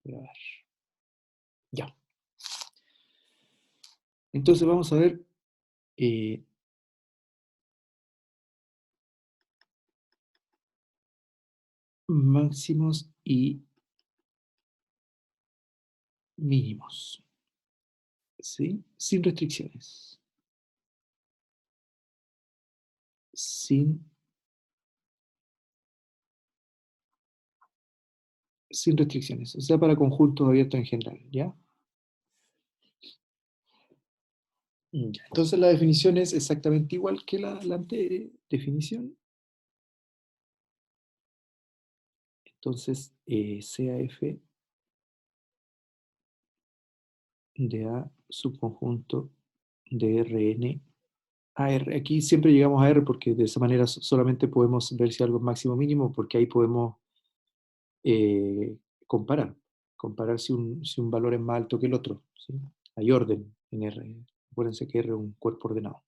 Voy a ver. Ya. Entonces vamos a ver máximos y mínimos, ¿sí? Sin restricciones. Sin restricciones, o sea, para conjuntos abiertos en general, ¿ya? Ya. Entonces la definición es exactamente igual que la definición. Entonces, CAF de A subconjunto de Rn a R. Aquí siempre llegamos a R porque de esa manera solamente podemos ver si algo es máximo o mínimo, porque ahí podemos eh, comparar, comparar si un valor es más alto que el otro, ¿sí? Hay orden en R. Acuérdense que R es un cuerpo ordenado.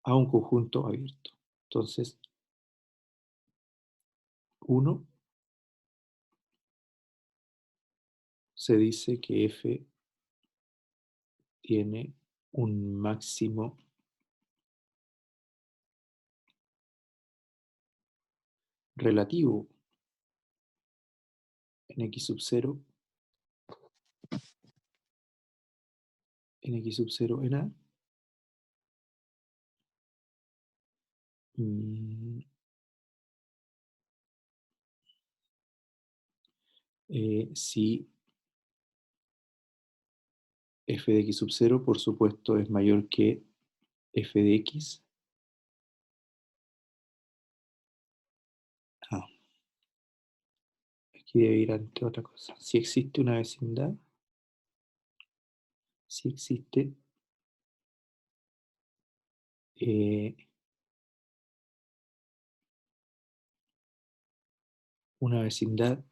A un conjunto abierto. Entonces, 1 se dice que F tiene un máximo relativo en X sub 0, en X sub 0 en A, si f de x sub 0, por supuesto, es mayor que f de x. Ah, aquí debe ir ante otra cosa. Si existe una vecindad, si existe una vecindad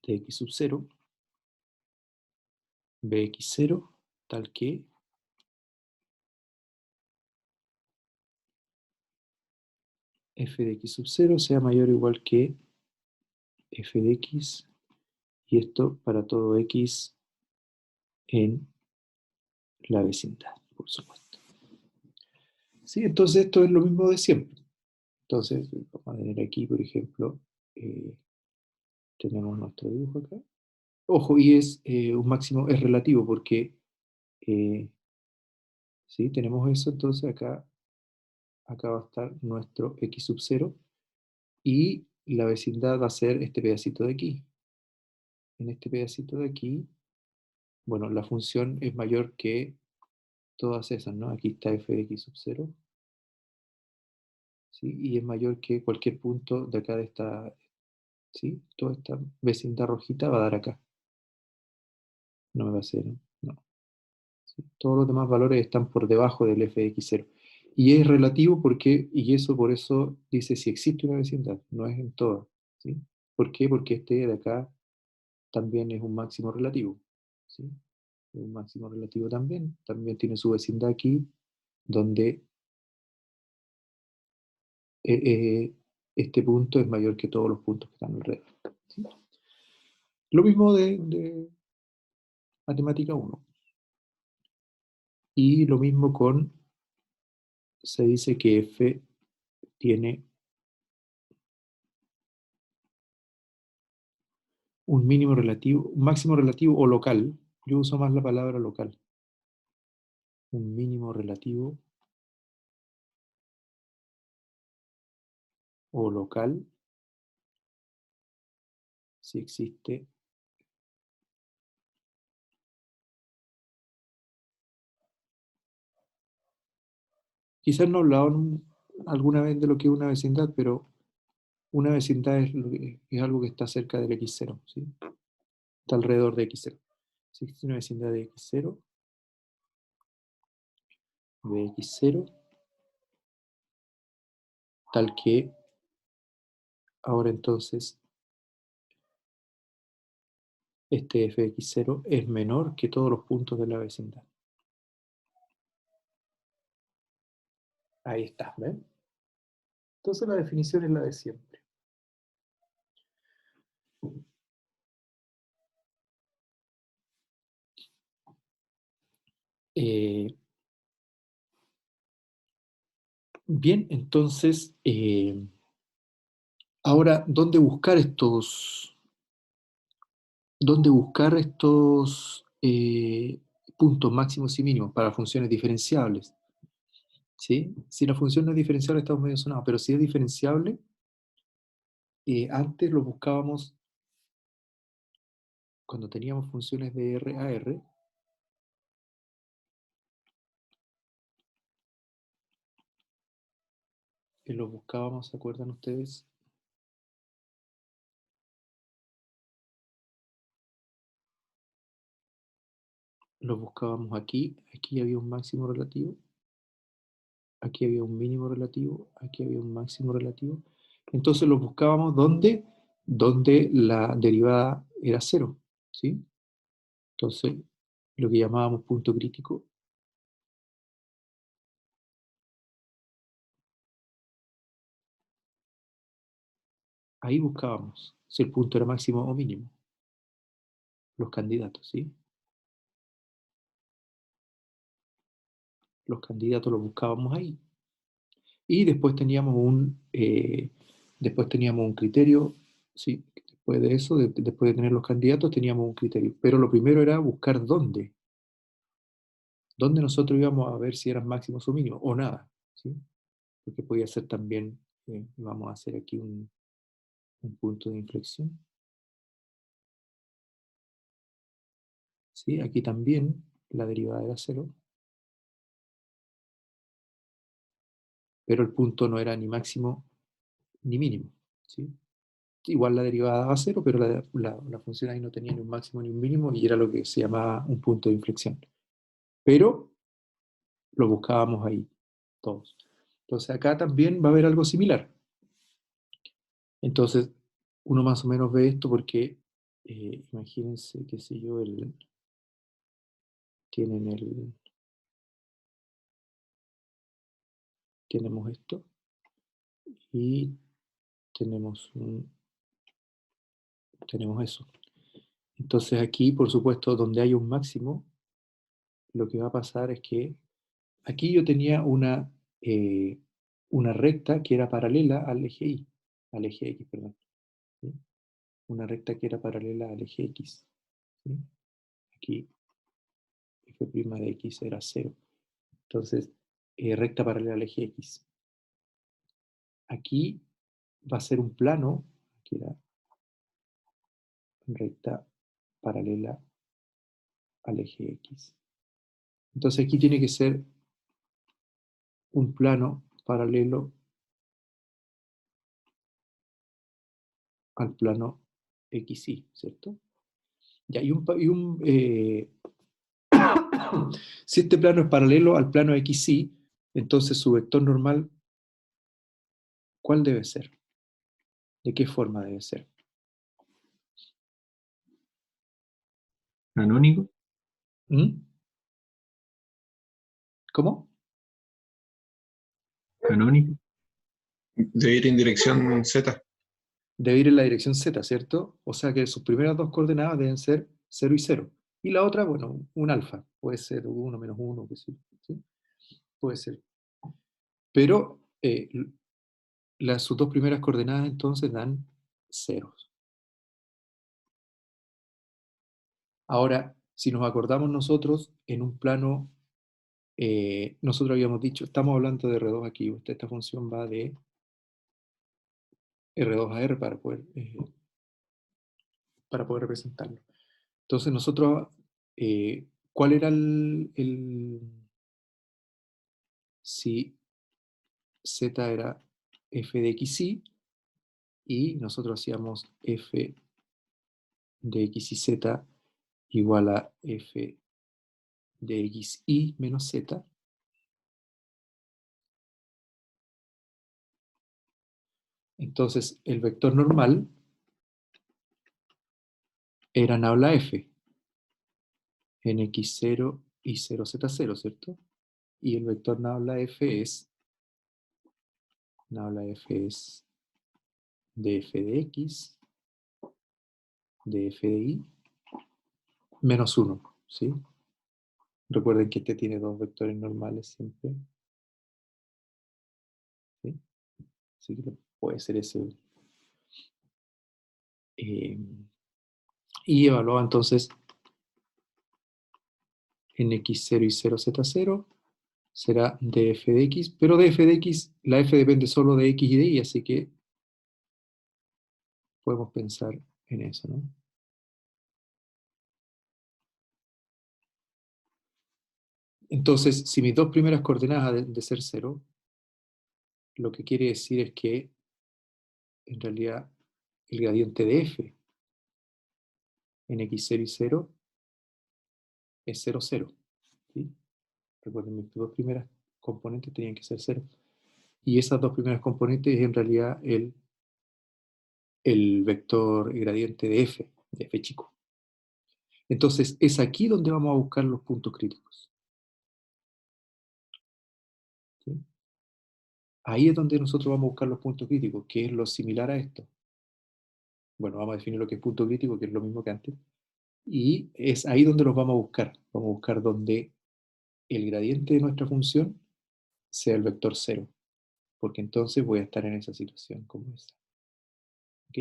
de x sub 0, bx0, tal que f de x sub 0 sea mayor o igual que f de x, y esto para todo x en la vecindad, por supuesto. ¿Sí? Entonces esto es lo mismo de siempre. Entonces, vamos a tener aquí, por ejemplo, tenemos nuestro dibujo acá. Ojo, y es un máximo, es relativo, porque ¿sí? Tenemos eso, entonces acá va a estar nuestro x sub 0, y la vecindad va a ser este pedacito de aquí. En este pedacito de aquí, bueno, la función es mayor que todas esas, ¿no? Aquí está f de x sub 0, ¿sí? Y es mayor que cualquier punto de acá de esta, ¿sí? Toda esta vecindad rojita va a dar acá. No me va a ser, no. ¿Sí? Todos los demás valores están por debajo del f de x0. Y es relativo porque, y eso por eso dice si existe una vecindad, no es en todas, ¿sí? ¿Por qué? Porque este de acá también es un máximo relativo, ¿sí? Es un máximo relativo también tiene su vecindad aquí, donde este punto es mayor que todos los puntos que están alrededor, ¿sí? Lo mismo de matemática 1. Y lo mismo se dice que f tiene un mínimo relativo, un máximo relativo o local. Yo uso más la palabra local. Un mínimo relativo o local si existe quizás no hablaron alguna vez de lo que es una vecindad, pero una vecindad es algo que está cerca del x0, ¿sí? Está alrededor de x0. Si existe una vecindad de x0, de x0, tal que ahora entonces este f de x0 es menor que todos los puntos de la vecindad. Ahí está, ¿ven? Entonces la definición es la de siempre. Bien, entonces, ahora, dónde buscar estos puntos máximos y mínimos para funciones diferenciables? ¿Sí? Si la función no es diferenciable, estamos medio sonados, pero si es diferenciable, antes lo buscábamos cuando teníamos funciones de R a R, lo buscábamos, ¿se acuerdan ustedes? Lo buscábamos aquí había un máximo relativo, aquí había un mínimo relativo, aquí había un máximo relativo. Entonces lo buscábamos donde la derivada era cero, ¿sí? Entonces, lo que llamábamos punto crítico, ahí buscábamos si el punto era máximo o mínimo, los candidatos, ¿sí? Los candidatos los buscábamos ahí. Y después teníamos un criterio, ¿sí? Después de eso, después de tener los candidatos, teníamos un criterio. Pero lo primero era buscar dónde nosotros íbamos a ver si eran máximos o mínimos, o nada, ¿sí? Porque podía ser también, vamos a hacer aquí un punto de inflexión, ¿sí? Aquí también la derivada era cero, pero el punto no era ni máximo ni mínimo, ¿sí? Igual la derivada daba cero, pero la función ahí no tenía ni un máximo ni un mínimo y era lo que se llamaba un punto de inflexión. Pero lo buscábamos ahí todos. Entonces acá también va a haber algo similar. Entonces uno más o menos ve esto porque imagínense, qué sé yo, tienen tenemos esto y tenemos, tenemos eso. Entonces aquí, por supuesto, donde hay un máximo, lo que va a pasar es que aquí yo tenía una recta que era paralela al eje Y, al eje X, perdón. ¿Sí? Una recta que era paralela al eje X. ¿Sí? Aquí f' de X era cero. Entonces, recta paralela al eje X. Aquí va a ser un plano, que era recta paralela al eje X. Entonces aquí tiene que ser un plano paralelo al plano XY, ¿cierto? Ya, si este plano es paralelo al plano XY, entonces su vector normal, ¿cuál debe ser? ¿De qué forma debe ser? Canónico, ¿Mm? ¿Cómo? canónico. De ir en dirección Z. Debe ir en la dirección Z, ¿cierto? O sea que sus primeras dos coordenadas deben ser 0 y 0. Y la otra, bueno, un alfa. Puede ser 1 menos 1, qué sé yo, ¿sí? Puede ser. Pero sus dos primeras coordenadas entonces dan ceros. Ahora, si nos acordamos nosotros, en un plano, nosotros habíamos dicho, estamos hablando de R2 aquí, esta función va de R2 a R para poder representarlo. Entonces nosotros, ¿cuál era si z era f de xy y nosotros hacíamos f de x y z igual a f de xy menos z, entonces el vector normal era nabla f en x0 y 0z0, ¿cierto? Y el vector nabla f es Nabla f es df de x, df de y, menos 1, ¿sí? Recuerden que este tiene dos vectores normales siempre, ¿sí? Así que puede ser ese. Y evaluaba entonces en x0 y 0z0 será df de x, pero df de x, la f depende solo de x y de y, así que podemos pensar en eso, ¿no? Entonces, si mis dos primeras coordenadas de ser 0, lo que quiere decir es que en realidad el gradiente de f en x0 y 0 es 0, 0. ¿Sí? Recuerden, mis dos primeras componentes tenían que ser 0. Y esas dos primeras componentes es en realidad el vector gradiente de f chico. Entonces, es aquí donde vamos a buscar los puntos críticos. ¿Sí? Ahí es donde nosotros vamos a buscar los puntos críticos, que es lo similar a esto. Bueno, vamos a definir lo que es punto crítico, que es lo mismo que antes. Y es ahí donde los vamos a buscar. Vamos a buscar donde el gradiente de nuestra función sea el vector 0, porque entonces voy a estar en esa situación como esa. ¿Ok?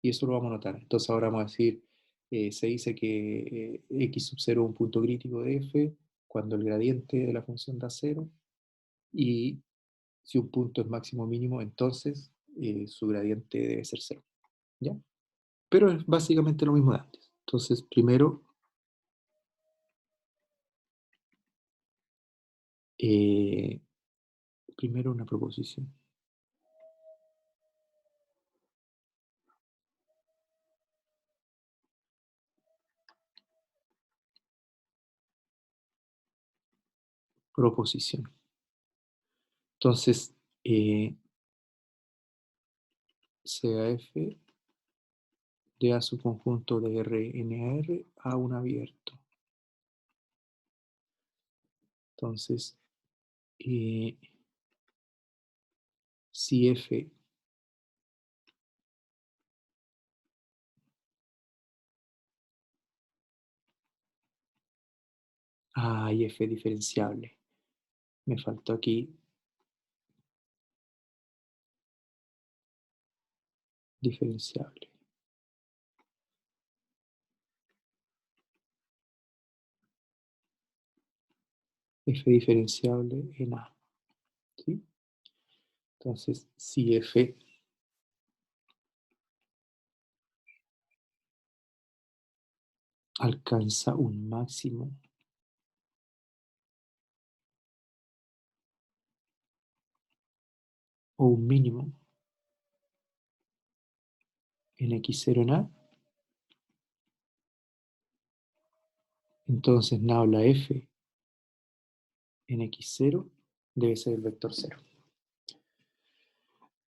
Y eso lo vamos a notar. Entonces ahora vamos a decir, se dice que x sub 0 es un punto crítico de f cuando el gradiente de la función da 0, y si un punto es máximo o mínimo, entonces su gradiente debe ser 0. ¿Ya? Pero es básicamente lo mismo de antes. Entonces, primero una proposición. Proposición. Entonces, sea f de A subconjunto de Rn a R a un abierto. Entonces, si f y f diferenciable. Me faltó aquí diferenciable. F diferenciable en A. ¿Sí? Entonces, si f alcanza un máximo o un mínimo en x0 en A, entonces nabla f en x0 debe ser el vector 0.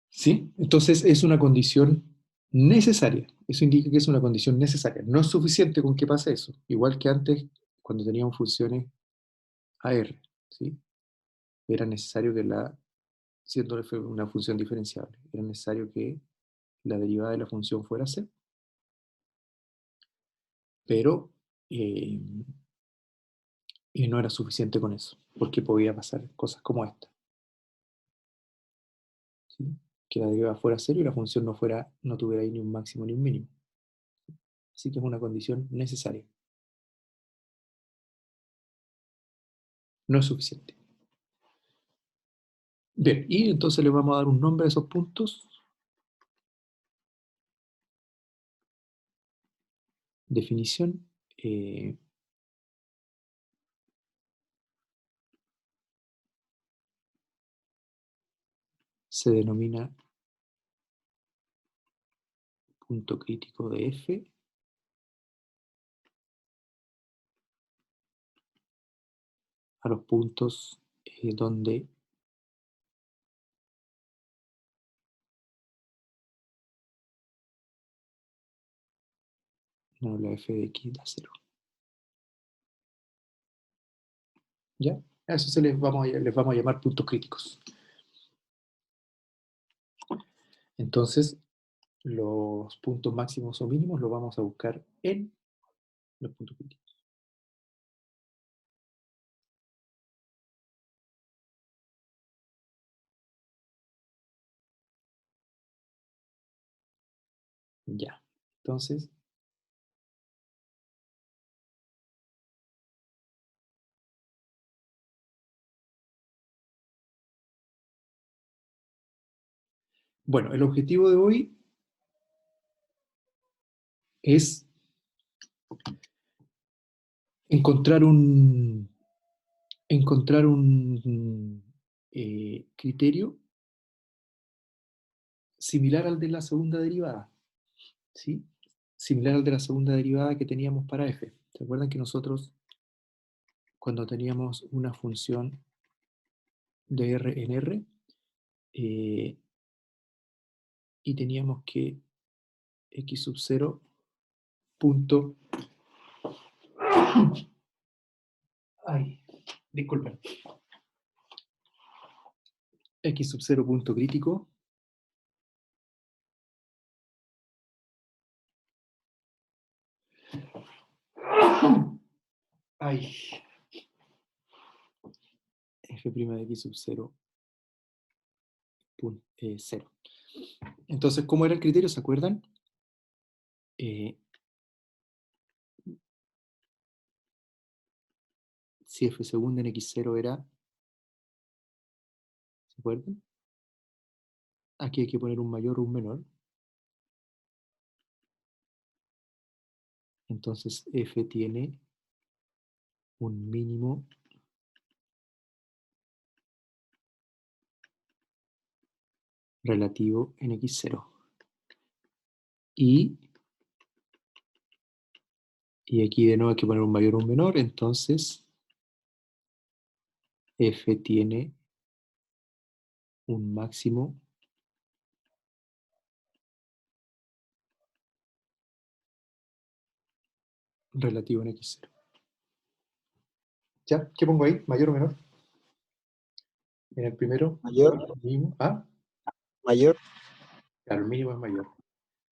¿Sí? Entonces es una condición necesaria. Eso indica que es una condición necesaria. No es suficiente con que pase eso. Igual que antes, cuando teníamos funciones AR, ¿sí? Era necesario que siendo una función diferenciable, era necesario que la derivada de la función fuera C, pero eh, y no era suficiente con eso, porque podía pasar cosas como esta, ¿sí? Que la derivada fuera cero y la función no tuviera ahí ni un máximo ni un mínimo. Así que es una condición necesaria. No es suficiente. Bien, y entonces le vamos a dar un nombre a esos puntos. Definición. Se denomina punto crítico de f a los puntos donde no, la f de x da 0. ¿Ya? A eso les vamos a llamar puntos críticos. Entonces, los puntos máximos o mínimos los vamos a buscar en los puntos críticos. Ya, entonces, bueno, el objetivo de hoy es encontrar un criterio similar al de la segunda derivada, ¿sí? Similar al de la segunda derivada que teníamos para f. ¿Se acuerdan que nosotros, cuando teníamos una función de R en R, y teníamos que x sub 0 punto... Ay, disculpen. X sub 0 punto crítico ay, f' de x sub 0 punto 0. Entonces, ¿cómo era el criterio? ¿Se acuerdan? Si f segunda en x0 era, ¿se acuerdan? Aquí hay que poner un mayor o un menor. Entonces f tiene un mínimo relativo en x0. Y aquí de nuevo hay que poner un mayor o un menor, entonces f tiene un máximo relativo en x0. ¿Ya? ¿Qué pongo ahí? ¿Mayor o menor? En el primero, Mayor, mínimo. Ah, mayor, claro, el mínimo es mayor.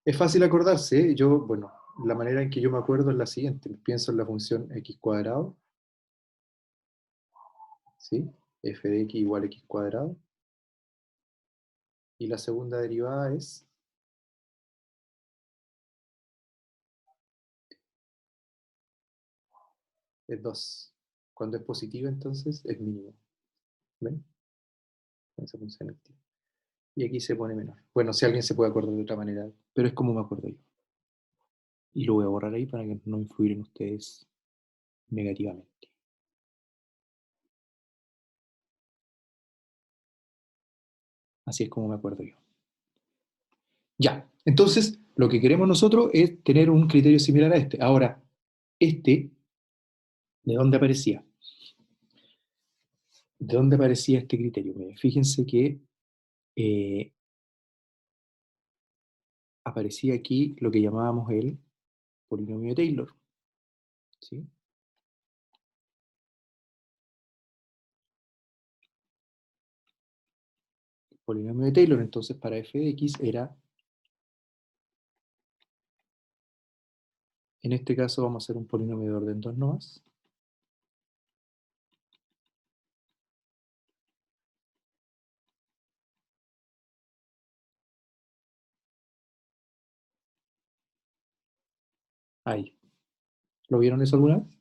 Es fácil acordarse, ¿eh? Yo, bueno, la manera en que yo me acuerdo es la siguiente. Pienso en la función x cuadrado, ¿sí? F de x igual a x cuadrado. Y la segunda derivada es 2. Cuando es positiva, entonces es mínimo. ¿Ven? Esa función activa. Y aquí se pone menor. Bueno, si alguien se puede acordar de otra manera, pero es como me acuerdo yo. Y lo voy a borrar ahí para que no influir en ustedes negativamente. Así es como me acuerdo yo. Ya, entonces lo que queremos nosotros es tener un criterio similar a este. Ahora, este, ¿de dónde aparecía? ¿De dónde aparecía este criterio? Miren, fíjense que aparecía aquí lo que llamábamos el polinomio de Taylor. ¿Sí? El polinomio de Taylor, entonces, para f de x era, en este caso vamos a hacer un polinomio de orden 2 nomás. Ahí. ¿Lo vieron eso alguna vez?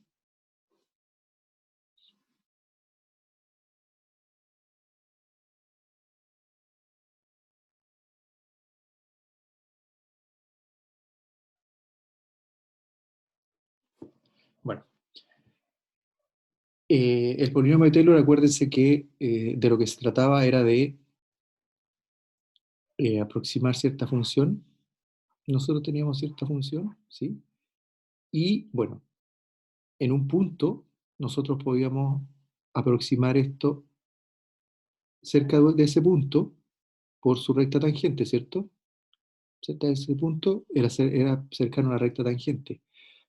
Bueno, el polinomio de Taylor, acuérdense que de lo que se trataba era de aproximar cierta función. Nosotros teníamos cierta función, ¿sí? Y bueno, en un punto nosotros podíamos aproximar esto cerca de ese punto por su recta tangente, ¿cierto? Cerca de ese punto era cercano a la recta tangente.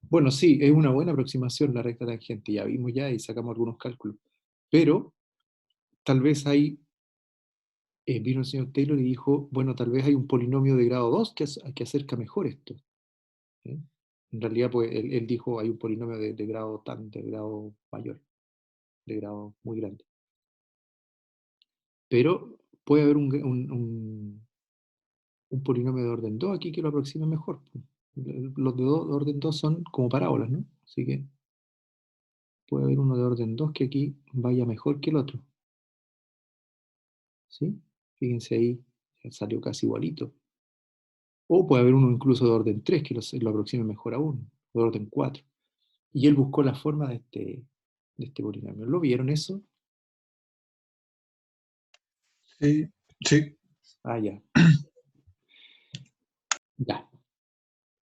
Bueno, sí, es una buena aproximación la recta tangente, ya vimos ya y sacamos algunos cálculos, pero tal vez hay vino el señor Taylor y dijo, bueno, tal vez hay un polinomio de grado 2 que acerca mejor esto. ¿Sí? En realidad, pues, él dijo, hay un polinomio de grado de grado mayor, de grado muy grande. Pero puede haber un polinomio de orden 2 aquí que lo aproxime mejor. Los de orden 2 son como parábolas, ¿no? Así que puede haber uno de orden 2 que aquí vaya mejor que el otro. ¿Sí? Fíjense ahí, salió casi igualito. O puede haber uno incluso de orden 3 que lo aproxime mejor aún, de orden 4. Y él buscó la forma de este polinomio. ¿Lo vieron eso? Sí, sí. Ah, ya. Ya.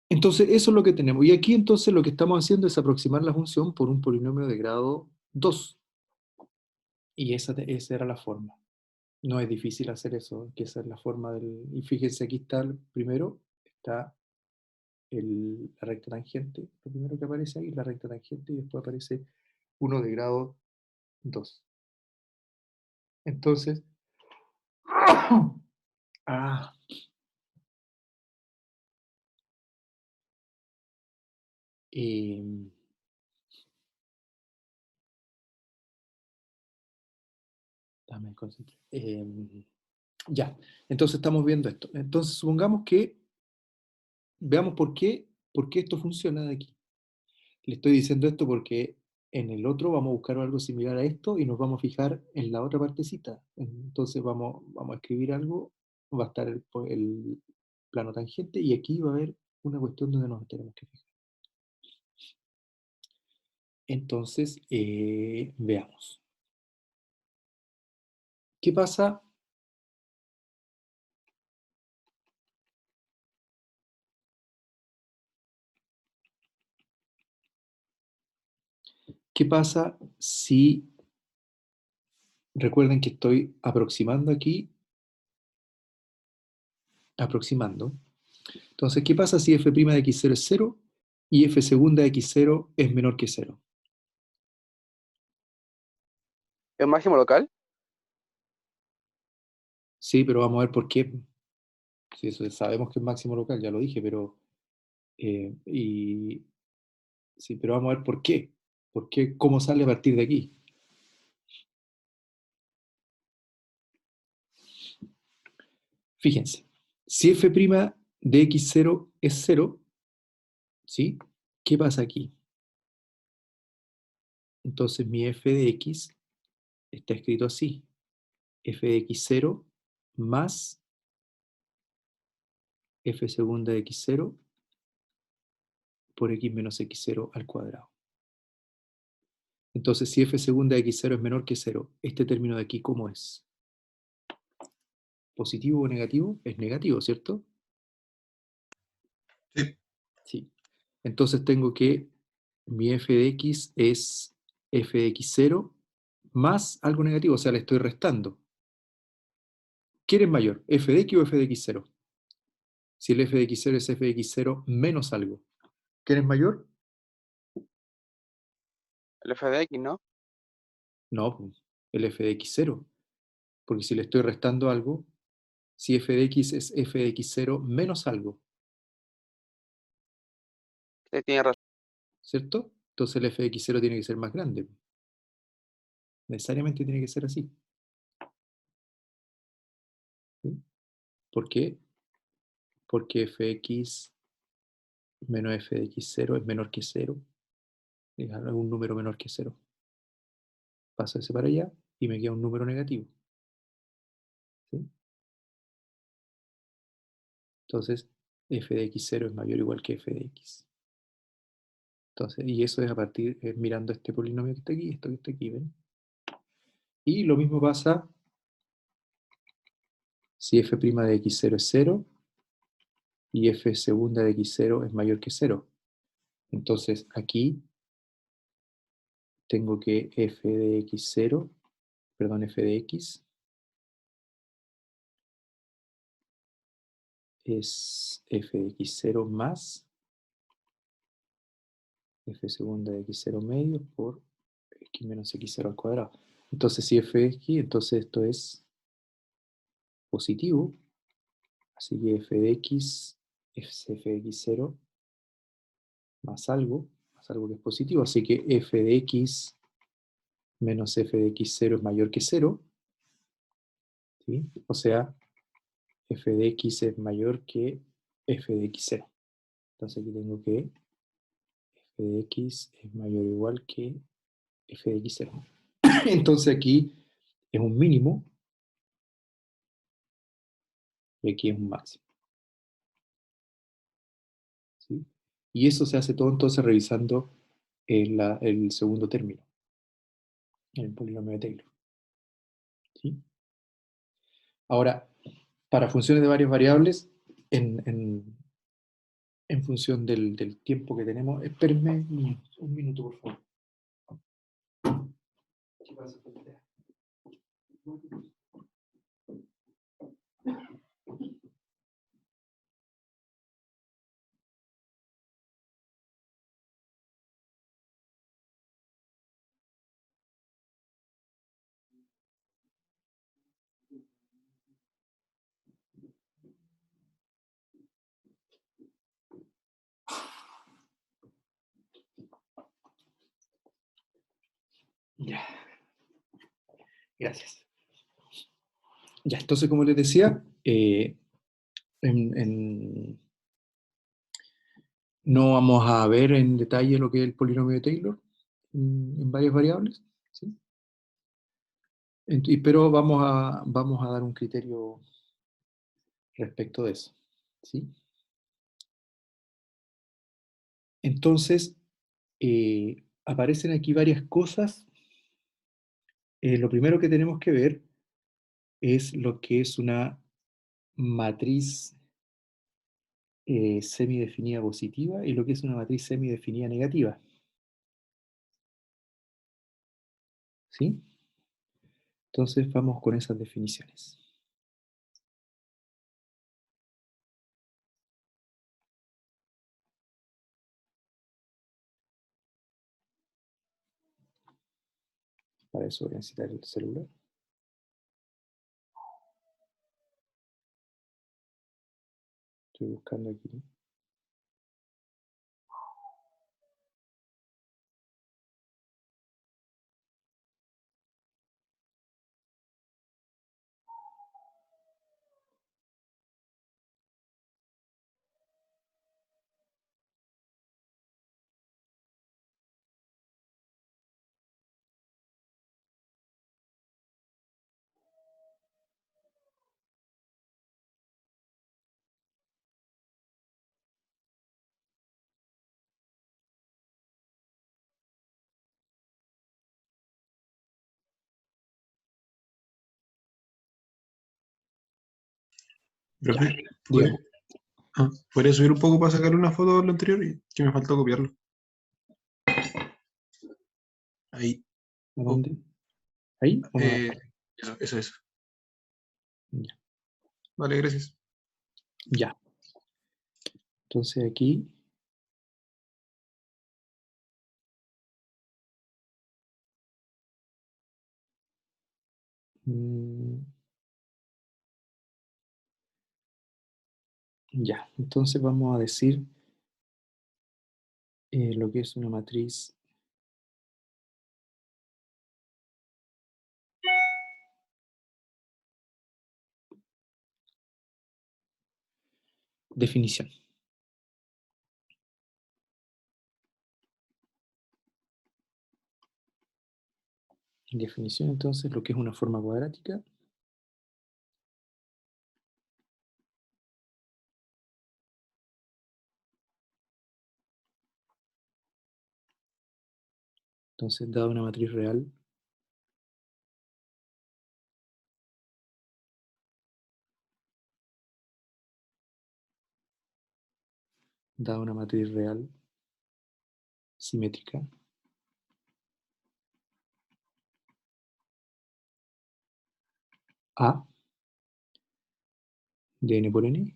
Entonces, eso es lo que tenemos. Y aquí entonces lo que estamos haciendo es aproximar la función por un polinomio de grado 2. Y esa era la forma. No es difícil hacer eso, que esa es la forma del... Y fíjense, aquí está el primero, está la recta tangente, lo primero que aparece ahí, la recta tangente, y después aparece uno de grado 2. Entonces, ah, eh, dame concentrar. Ya, entonces estamos viendo esto. Entonces, supongamos que veamos por qué esto funciona de aquí. Le estoy diciendo esto porque en el otro vamos a buscar algo similar a esto y nos vamos a fijar en la otra partecita. Entonces vamos a escribir algo, va a estar el plano tangente y aquí va a haber una cuestión donde nos tenemos que fijar. Entonces, veamos. ¿Qué pasa? ¿Qué pasa si, recuerden que estoy aproximando aquí, aproximando? Entonces, ¿qué pasa si f' de x0 es 0 y f segunda de x0 es menor que 0? ¿Es máximo local? Sí, pero vamos a ver por qué. Sí, eso sabemos que es máximo local, ya lo dije, pero sí, pero vamos a ver por qué. ¿Por qué? ¿Cómo sale a partir de aquí? Fíjense, si f' de x0 es 0, ¿sí? ¿Qué pasa aquí? Entonces mi f de x está escrito así. F de x0 más f segunda de x0 por x menos x0 al cuadrado. Entonces, si f segunda de x0 es menor que 0, este término de aquí, ¿cómo es? ¿Positivo o negativo? Es negativo, ¿cierto? Sí. Sí. Entonces tengo que mi f de x es f de x0 más algo negativo, o sea, le estoy restando. ¿Quién es mayor, f de x o f de x0? Si el f de x0 es f de x0 menos algo. ¿Quién es mayor? El FDX, ¿no? No, pues, el f de x0. Porque si le estoy restando algo, si f de x es f de x0 menos algo, Usted tiene razón. ¿cierto? Entonces el f de x0 tiene que ser más grande. Necesariamente tiene que ser así. ¿Sí? ¿Por qué? Porque fx menos f de x0 es menor que 0. Es algún número menor que 0. Paso ese para allá y me queda un número negativo. ¿Sí? Entonces, f de x0 es mayor o igual que f de x. Entonces, y eso es a partir, mirando este polinomio que está aquí, esto que está aquí, ¿ven? Y lo mismo pasa si f' de x0 es 0 y f segunda de x0 es mayor que 0. Entonces, aquí tengo que f de x0, perdón, f de x es f de x0 más f segunda de x0 medio por x menos x0 al cuadrado. Entonces, si f es x, entonces esto es positivo, así que f de x es f de x0 más algo que es positivo, así que f de x menos f de x0 es mayor que 0, ¿sí? O sea, f de x es mayor que f de x0. Entonces aquí tengo que f de x es mayor o igual que f de x0. Entonces aquí es un mínimo y aquí es un máximo, ¿sí? Y eso se hace todo entonces revisando el segundo término, el polinomio de Taylor, ¿sí? Ahora, para funciones de varias variables, en función del tiempo que tenemos, espérenme un minuto, por favor. ¿Qué pasa, Felipe? Ya, gracias. Ya, entonces, como les decía, no vamos a ver en detalle lo que es el polinomio de Taylor en varias variables, ¿sí? Pero vamos a dar un criterio respecto de eso, ¿sí? Entonces, aparecen aquí varias cosas. Lo primero que tenemos que ver es lo que es una matriz semidefinida positiva y lo que es una matriz semidefinida negativa, ¿sí? Entonces vamos con esas definiciones. Para eso voy a necesitar el celular. Estoy buscando aquí. Ya, Profe, dígame. ¿podría subir un poco para sacar una foto de lo anterior? Y que me faltó copiarlo. Ahí. ¿A Oh, dónde? ¿Ahí o más eh, abajo? eso. Ya. Vale, gracias. Ya. Entonces aquí mm, ya. Entonces vamos a decir lo que es una matriz definición. Definición, entonces, lo que es una forma cuadrática. Entonces, dada una matriz real, dada una matriz real simétrica, A de n por n,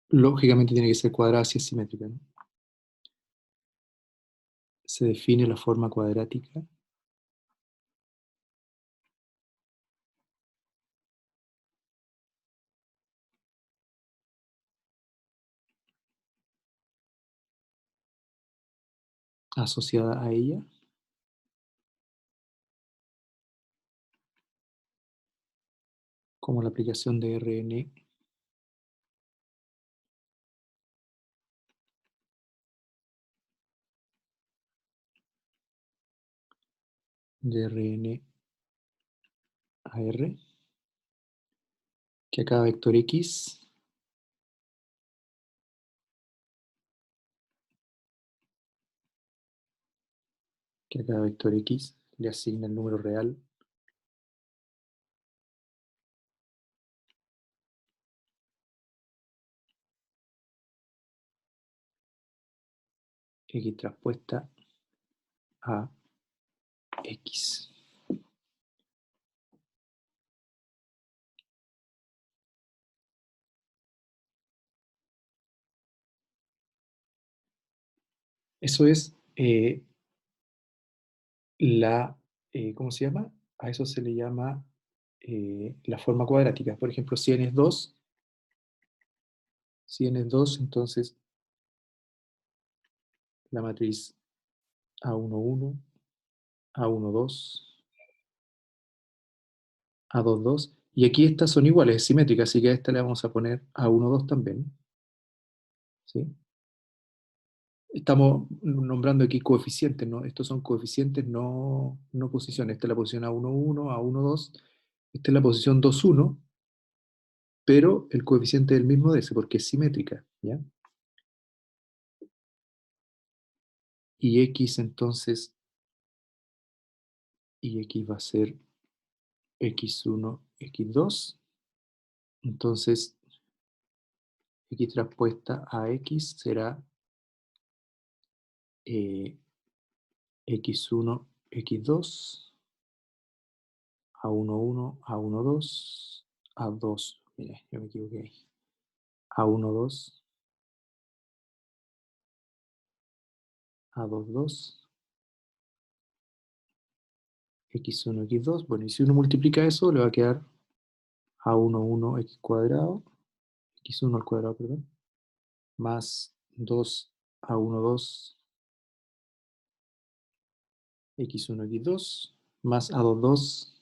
lógicamente tiene que ser cuadrada si es simétrica, ¿no? se define la forma cuadrática asociada a ella como la aplicación de Rn de Rn a R, que a cada vector X le asigna el número real X transpuesta a X. Eso es ¿cómo se llama? A eso se le llama la forma cuadrática. Por ejemplo, si n es 2, entonces la matriz A11, A12, A22, y aquí estas son iguales, es simétrica, así que a esta le vamos a poner A12 también. ¿Sí? Estamos nombrando aquí coeficientes, ¿no? Estos son coeficientes, no posiciones. Esta es la posición A11, A12, esta es la posición 21, pero el coeficiente es el mismo de ese, porque es simétrica, ¿ya? Y X entonces, y X va a ser X1, X2, entonces X transpuesta a X será X1, X2, A11, A12, A2, mira, yo me equivoqué ahí, A12, A22, X1, X2, bueno, y si uno multiplica eso, le va a quedar A11, X cuadrado, X1 al cuadrado, perdón, más 2 A12, X1, X2, más A22,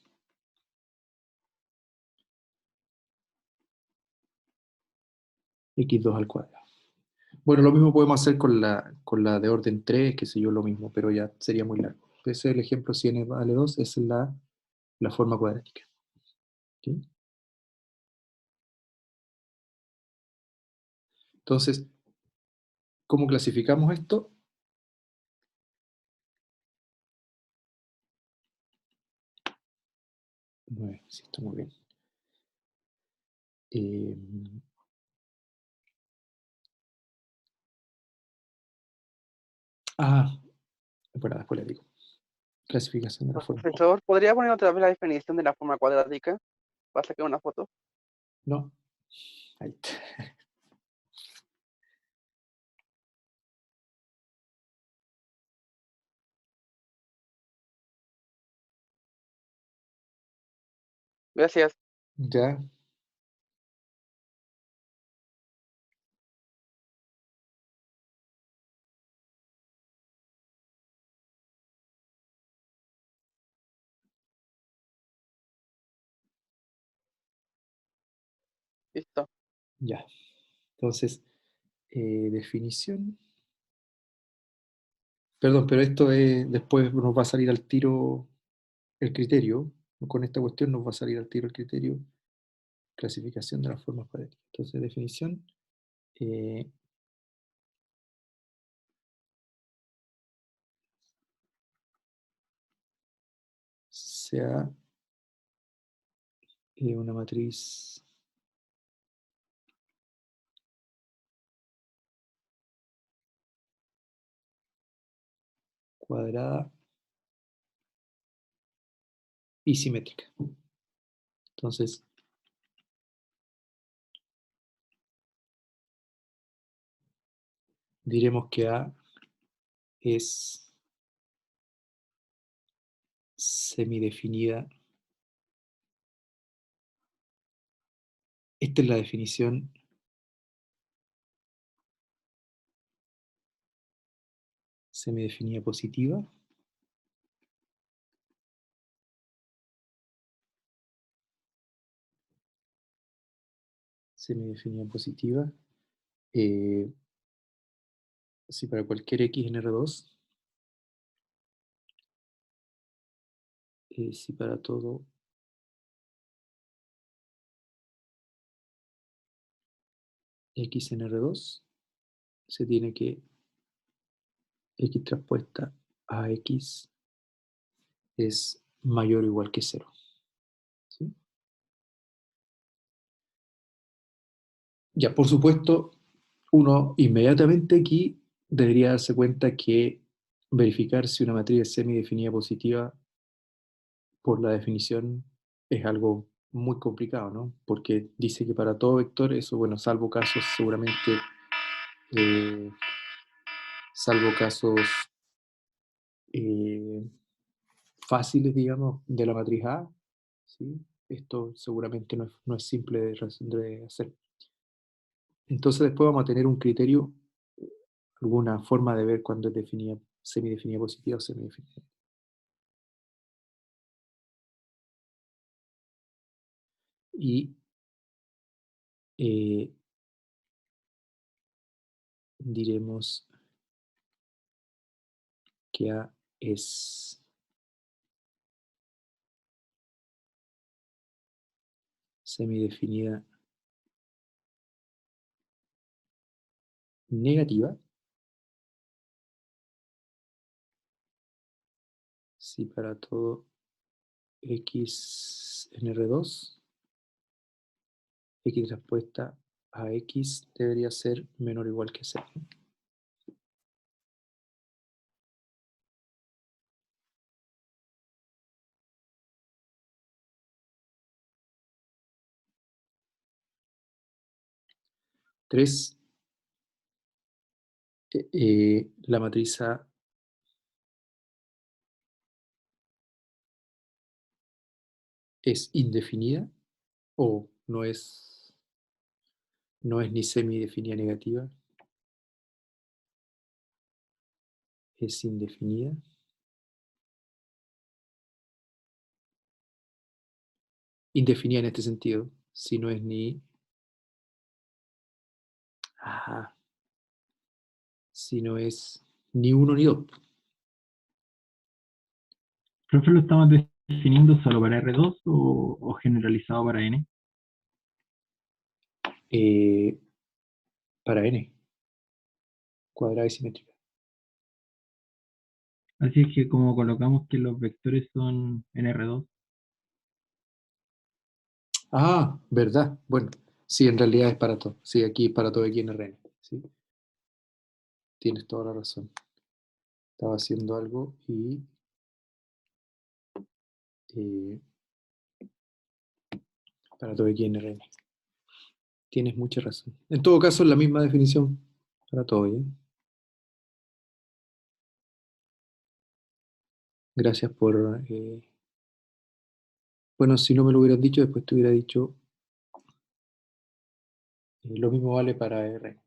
X2 al cuadrado. Bueno, lo mismo podemos hacer con la de orden 3, qué sé yo, lo mismo, pero ya sería muy largo. Ese es el ejemplo, si n vale 2, esa es la forma cuadrática. ¿Sí? Entonces, ¿cómo clasificamos esto? Bueno, sí, está muy bien. Eh, bueno, después le digo. Clasificación de la forma. Profesor, ¿podría poner otra vez la definición de la forma cuadrática? ¿Va a sacar una foto? No, ahí está. Gracias. Ya, Listo. ya. Entonces, definición. Perdón, pero esto es, después nos va a salir al tiro el criterio. Con esta cuestión nos va a salir al tiro el criterio. Clasificación de las formas cuadráticas. Entonces, definición. eh, sea una matriz cuadrada y simétrica. Entonces, diremos que A es semidefinida. Esta es la definición semidefinida positiva. Semidefinida positiva. Si para cualquier x en R2, si para todo x en R2, se tiene que x transpuesta a x es mayor o igual que 0. ¿Sí? Ya, por supuesto, uno inmediatamente aquí debería darse cuenta que verificar si una matriz es semidefinida positiva por la definición es algo muy complicado, ¿no? Porque dice que para todo vector, eso, bueno, salvo casos seguramente, salvo casos eh, fáciles, digamos, de la matriz A, ¿sí? Esto seguramente no es simple de hacer. Entonces después vamos a tener un criterio, alguna forma de ver cuándo es definida, semidefinida positiva o semidefinida. Y diremos que A es semidefinida negativa si para todo x en R2, x respuesta a x debería ser menor o igual que 0. 3. La matriz A es indefinida o no es ni semidefinida negativa, es indefinida. Indefinida en este sentido, si no es ni... Ajá, si no es ni 1 ni 2. ¿Profe, lo estamos definiendo solo para R2 o generalizado para N? Para n, cuadrada y simétrica. Así es que como colocamos que los vectores son en R2, Ah, ¿verdad? Bueno, sí, en realidad es para todo. Sí, aquí es para todo aquí en Rn. ¿Sí? Tienes toda la razón. Estaba haciendo algo y eh, para todo aquí en Rn. Tienes mucha razón. En todo caso, es la misma definición para todo, ¿eh? Gracias por... bueno, si no me lo hubieras dicho, después te hubiera dicho lo mismo vale para R.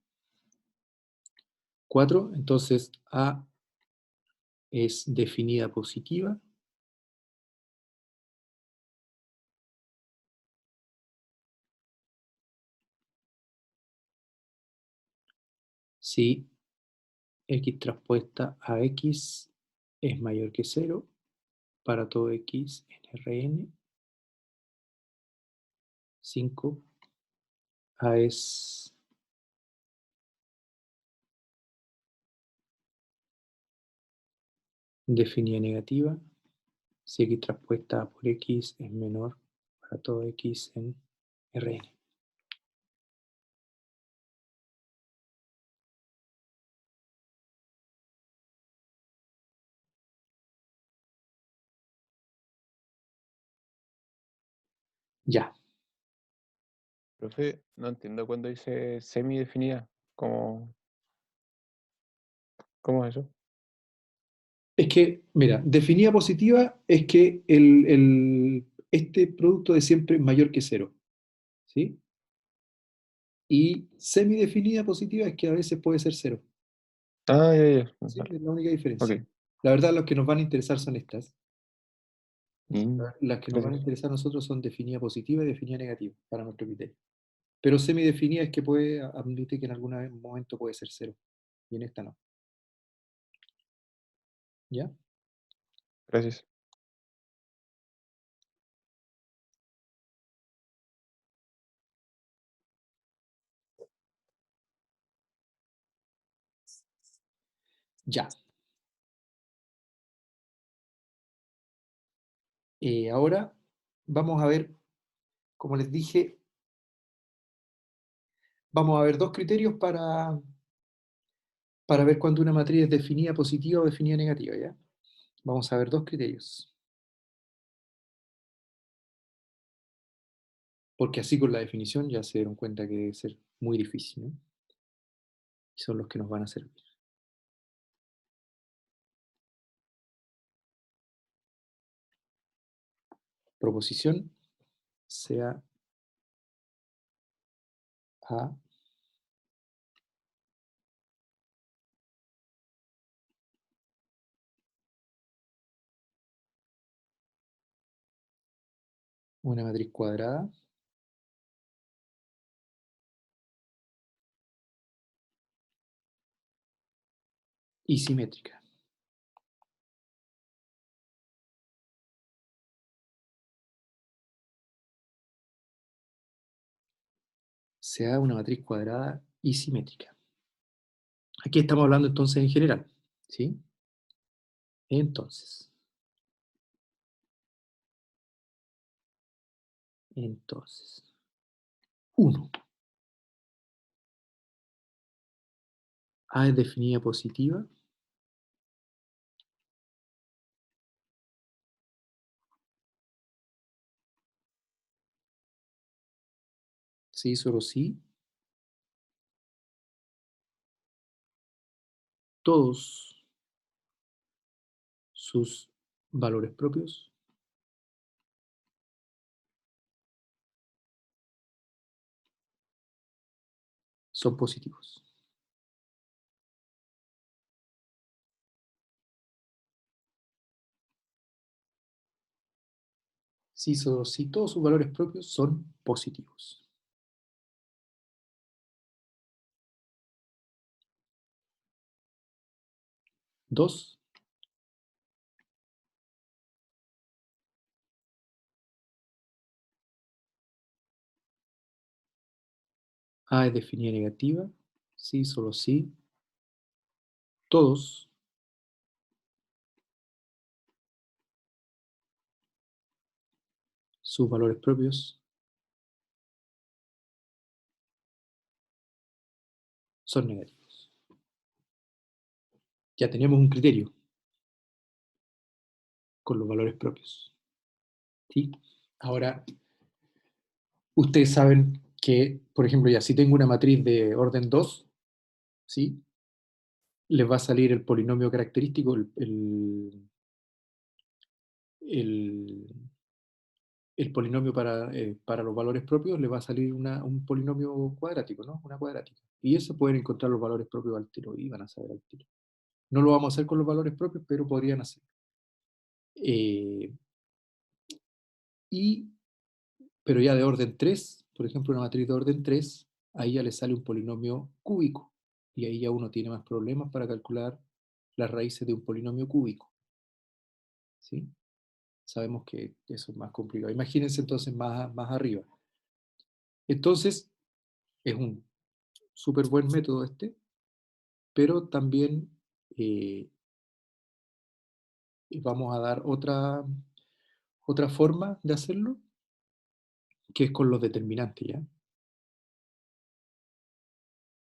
4, entonces A es definida positiva si x transpuesta a x es mayor que 0 para todo x en Rn. 5, A es definida negativa si x transpuesta por x es menor para todo x en Rn. Ya. Profe, no entiendo cuando dice semidefinida. ¿Cómo es eso? Es que, mira, definida positiva es que este producto de siempre es mayor que cero, ¿sí? Y semidefinida positiva es que a veces puede ser cero, Ah, ya, ya. ¿sí? Vale. Es la única diferencia. Ok. La verdad, los que nos van a interesar son estas. Mm, Las que nos van a gracias. interesar a nosotros son definida positiva y definida negativa, para nuestro criterio. Pero semidefinida es que admite que en algún momento puede ser cero, y en esta no. ¿Ya? Gracias. Ya. Ahora vamos a ver, como les dije, vamos a ver dos criterios para ver cuando una matriz es definida positiva o definida negativa, ¿ya? Vamos a ver dos criterios. Porque así con la definición ya se dieron cuenta que debe ser muy difícil, ¿no? Y son los que nos van a servir. Proposición sea A una matriz cuadrada y simétrica. Sea una matriz cuadrada y simétrica. Aquí estamos hablando entonces en general, ¿sí? Entonces, 1. A es definida positiva. Sí, solo sí. Todos sus valores propios son positivos. Sí, solo sí, todos sus valores propios son positivos. 2. A es definida negativa. Sí, solo sí. Todos sus valores propios son negativos. Ya tenemos un criterio con los valores propios. ¿Sí? Ahora, ustedes saben que, por ejemplo, ya si tengo una matriz de orden 2, ¿sí? Les va a salir el polinomio característico, el- el polinomio para los valores propios, le va a salir un polinomio cuadrático, ¿no? Una cuadrática. Y eso pueden encontrar los valores propios al tiro y van a saber al tiro. No lo vamos a hacer con los valores propios, pero podrían hacer. Eh, y, pero ya de orden 3, por ejemplo, una matriz de orden 3, ahí ya le sale un polinomio cúbico. Y ahí ya uno tiene más problemas para calcular las raíces de un polinomio cúbico. ¿Sí? Sabemos que eso es más complicado. Imagínense entonces más arriba. Entonces, es un súper buen método este, pero también eh, vamos a dar otra forma de hacerlo, que es con los determinantes, ¿ya?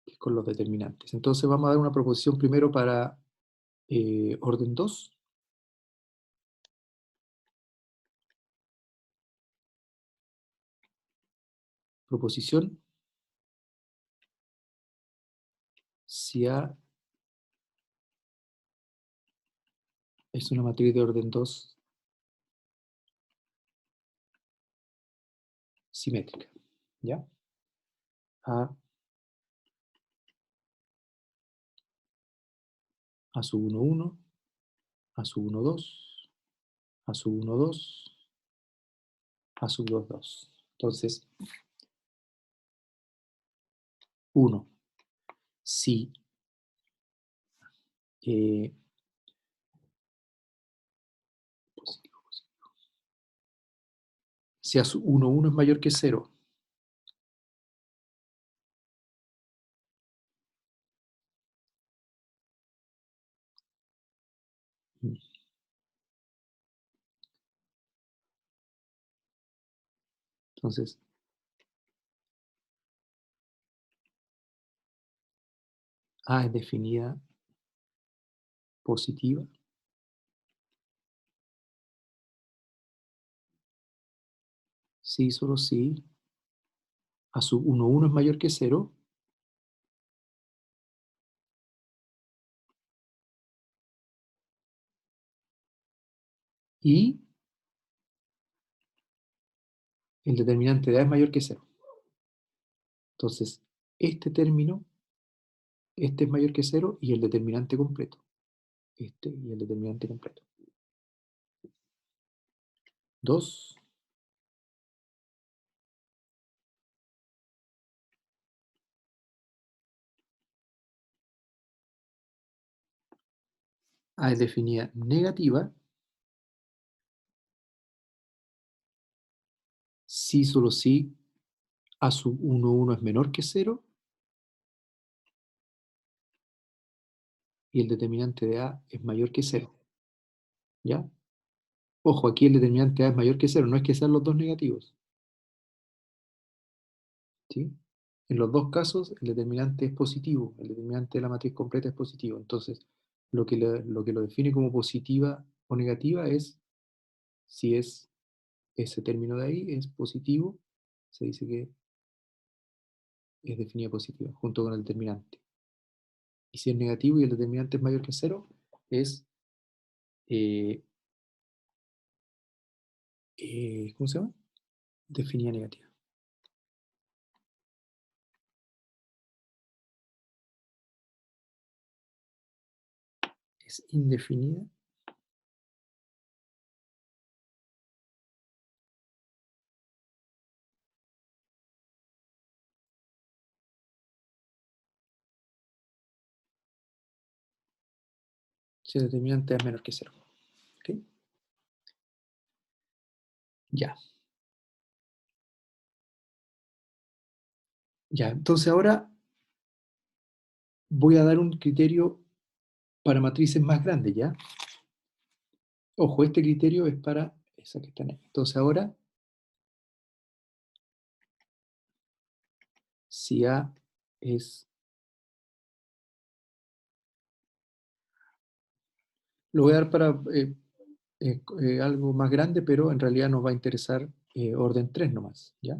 Que es con los determinantes. Entonces vamos a dar una proposición primero para orden 2. Proposición si A es una matriz de orden 2 simétrica, ¿ya? A sub 1, 1, A sub 1, 2, A sub 1, 2, A sub 2, 2. Entonces, 1, si positivo, positivo. Si A sub 1, 1 es mayor que 0, entonces A es definida positiva si solo si A sub 1, 1 es mayor que 0 y el determinante de A es mayor que 0. Entonces, este término, este es mayor que 0 y el determinante completo. Este y el determinante completo. 2. A es definida negativa si solo si A sub 1, 1 es menor que 0 y el determinante de A es mayor que 0. ¿Ya? Ojo, aquí el determinante A es mayor que 0, no es que sean los dos negativos. ¿Sí? En los dos casos el determinante es positivo, el determinante de la matriz completa es positivo. Entonces, lo que lo define como positiva o negativa es si es ese término de ahí es positivo, se dice que es definida positiva, junto con el determinante. Y si es negativo y el determinante es mayor que 0, es, ¿cómo se llama? Definida negativa. Es indefinida. Si el determinante es menor que 0. ¿Ok? Ya. Ya, entonces ahora voy a dar un criterio para matrices más grandes, ¿ya? Ojo, este criterio es para esas que están ahí. Entonces ahora, si A es... Lo voy a dar para algo más grande, pero en realidad nos va a interesar orden 3 nomás, ¿ya?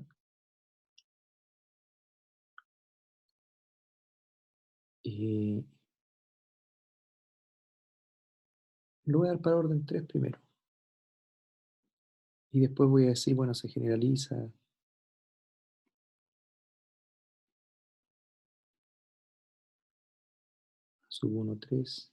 Lo voy a dar para orden 3 primero. Y después voy a decir, bueno, se generaliza. Sub 1, 3.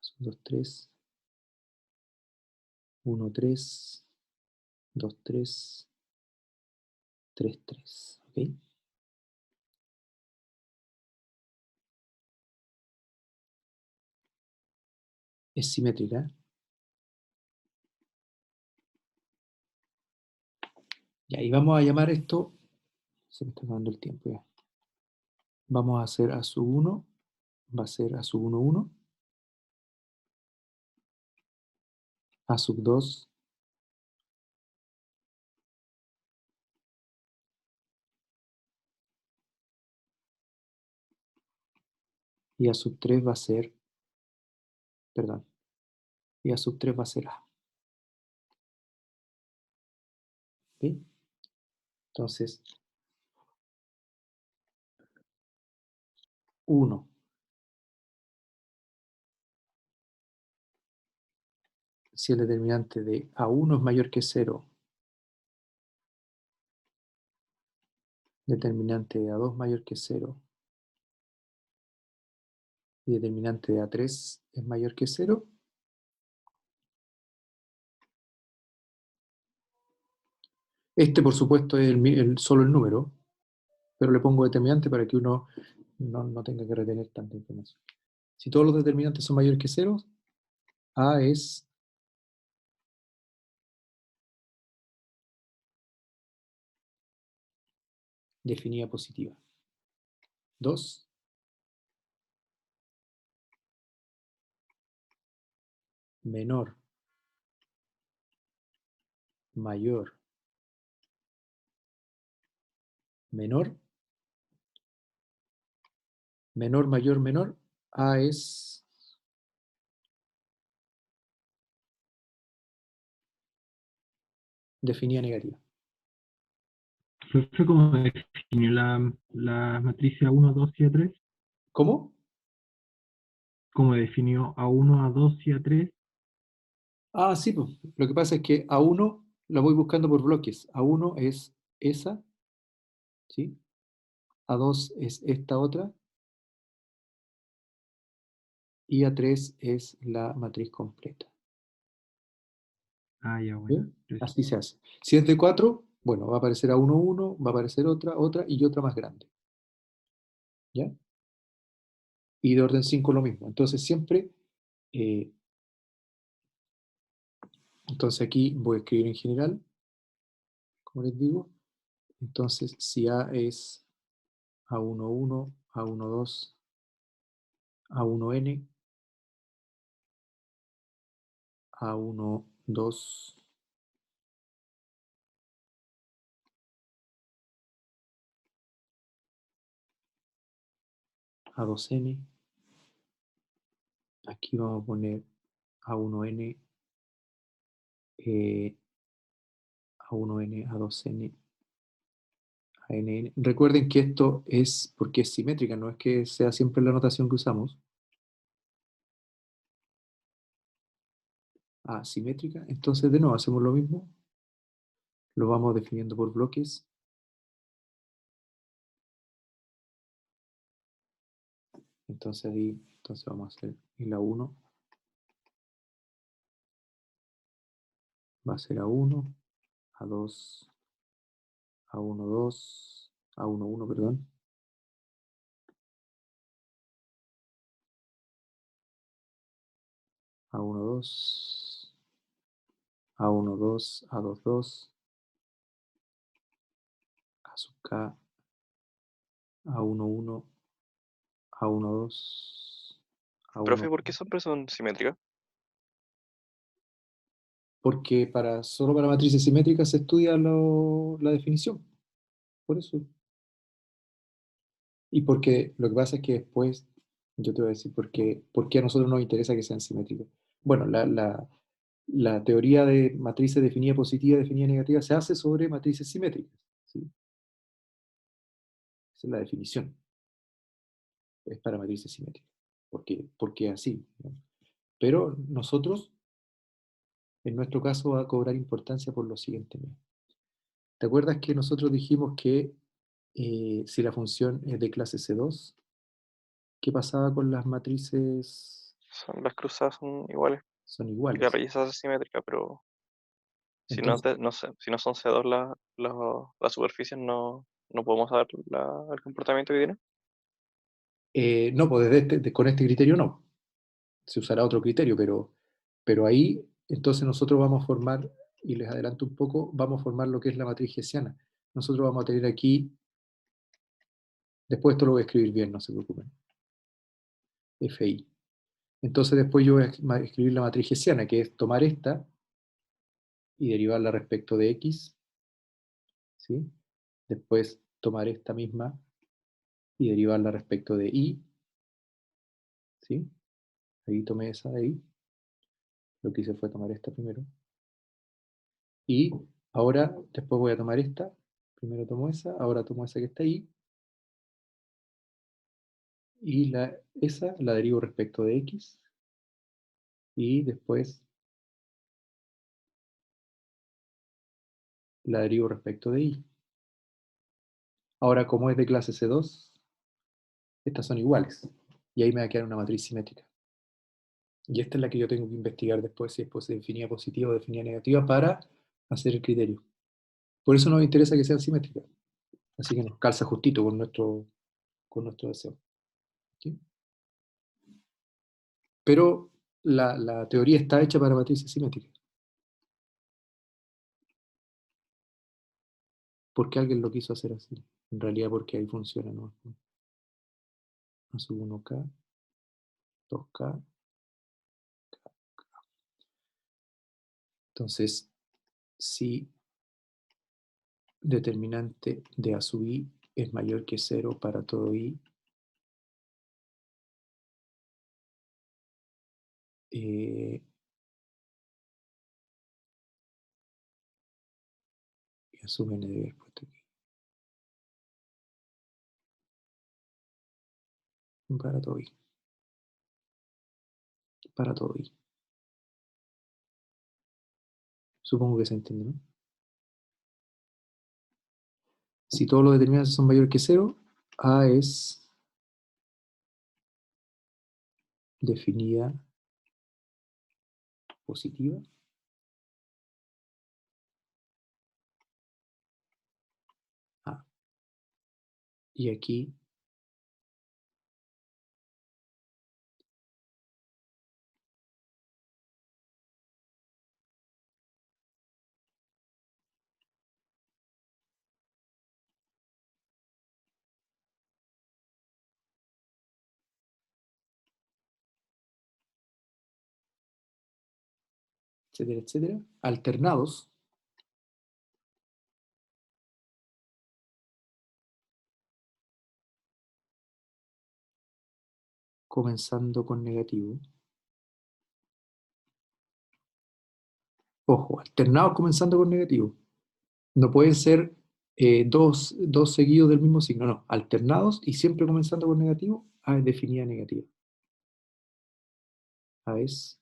Sub 2, 3. 1, 3. 2, 3. 3, 3. ¿Ok? Es simétrica. Ya, y vamos a llamar esto, se me está acabando el tiempo ya. Vamos a hacer A sub 1, va a ser A sub 1, 1. A sub 2. Y A sub 3 va a ser, perdón, y A sub 3 va a ser A. ¿Ok? Entonces, 1. Si el determinante de A1 es mayor que 0, determinante de A2 mayor que 0 y determinante de A3 es mayor que 0, este por supuesto es solo el número, pero le pongo determinante para que uno no tenga que retener tanta información. Si todos los determinantes son mayores que 0, A es definida positiva. 2, menor, mayor, menor, menor, mayor, menor, A es definida negativa. Profe, ¿cómo definió la matriz A1, A2 y A3? ¿Cómo? ¿Cómo definió A1, A2 y A3? Ah, sí, pues. Lo que pasa es que A1 la voy buscando por bloques. A1 es esa, ¿sí? A2 es esta otra y A3 es la matriz completa. Ah, ya, bueno. ¿Bien? Así se hace. Si es de 4, bueno, va a aparecer A1, 1, va a aparecer otra, otra y otra más grande. ¿Ya? Y de orden 5 lo mismo. Entonces siempre, eh, entonces aquí voy a escribir en general, como les digo. Entonces si A es A1, 1, A1, 2, A1N, A1, 2, A2N, aquí vamos a poner A1N, A1N, A2N, ANN. Recuerden que esto es porque es simétrica, no es que sea siempre la notación que usamos. Asimétrica. Entonces, de nuevo, hacemos lo mismo. Lo vamos definiendo por bloques. Entonces ahí, entonces vamos a hacer el A1. Va a ser A1, A2, A1, 2, A1, 1, perdón. A1, 2, A1, 2, A2, 2, A sub K, A1, 1, A1, 2, Profe, A1. ¿por qué siempre son simétricas? Porque solo para matrices simétricas se estudia la definición. Por eso. Y porque lo que pasa es que después, yo te voy a decir por qué a nosotros nos interesa que sean simétricas. Bueno, la teoría de matrices definida positiva, definida negativa, se hace sobre matrices simétricas. ¿Sí? Esa es la definición. Es para matrices simétricas. Porque así. ¿No? Pero nosotros, en nuestro caso, va a cobrar importancia por lo siguiente. Mira. ¿Te acuerdas que nosotros dijimos que si la función es de clase C2, qué pasaba con las matrices? Las cruzadas son iguales. Son Y la iguales. raíz se hace simétrica, pero si no, Entonces, no sé, si no son C2 las superficies, no podemos saber el comportamiento que tiene. no, pues con este criterio no. Se usará otro criterio, pero ahí entonces nosotros vamos a formar, y les adelanto un poco, vamos a formar lo que es la matriz hessiana. Nosotros vamos a tener aquí, después esto lo voy a escribir bien, no se preocupen. FI. Entonces después yo voy a escribir la matriz hessiana, que es tomar esta y derivarla respecto de X, ¿sí? Después tomar esta misma y derivarla respecto de Y, ¿sí? Ahí tomé esa de ahí. Lo que hice fue tomar esta primero. Y ahora, después voy a tomar esta. Primero tomo esa, ahora tomo esa que está ahí. Y esa la derivo respecto de X. Y después la derivo respecto de Y. Ahora, como es de clase C2, estas son iguales. Y ahí me va a quedar una matriz simétrica. Y esta es la que yo tengo que investigar después, si después se definía positiva o definía negativa, para hacer el criterio. Por eso nos interesa que sean simétricas. Así que nos calza justito con nuestro deseo. ¿Sí? Pero la teoría está hecha para matrices simétricas. ¿Por qué alguien lo quiso hacer así? En realidad porque ahí funciona, ¿no? A sub 1K, 2K. Entonces, si determinante de A sub I es mayor que 0 para todo I, y A sub N debe haber puesto aquí. Para todo I. Para todo I. Supongo que se entiende, ¿no? Si todos los determinantes son mayores que 0, A es definida positiva. A. Y aquí etcétera, etcétera, alternados comenzando con negativo. Ojo, alternados comenzando con negativo. No pueden ser dos seguidos del mismo signo, no. Alternados y siempre comenzando con negativo, A es definida negativa. A es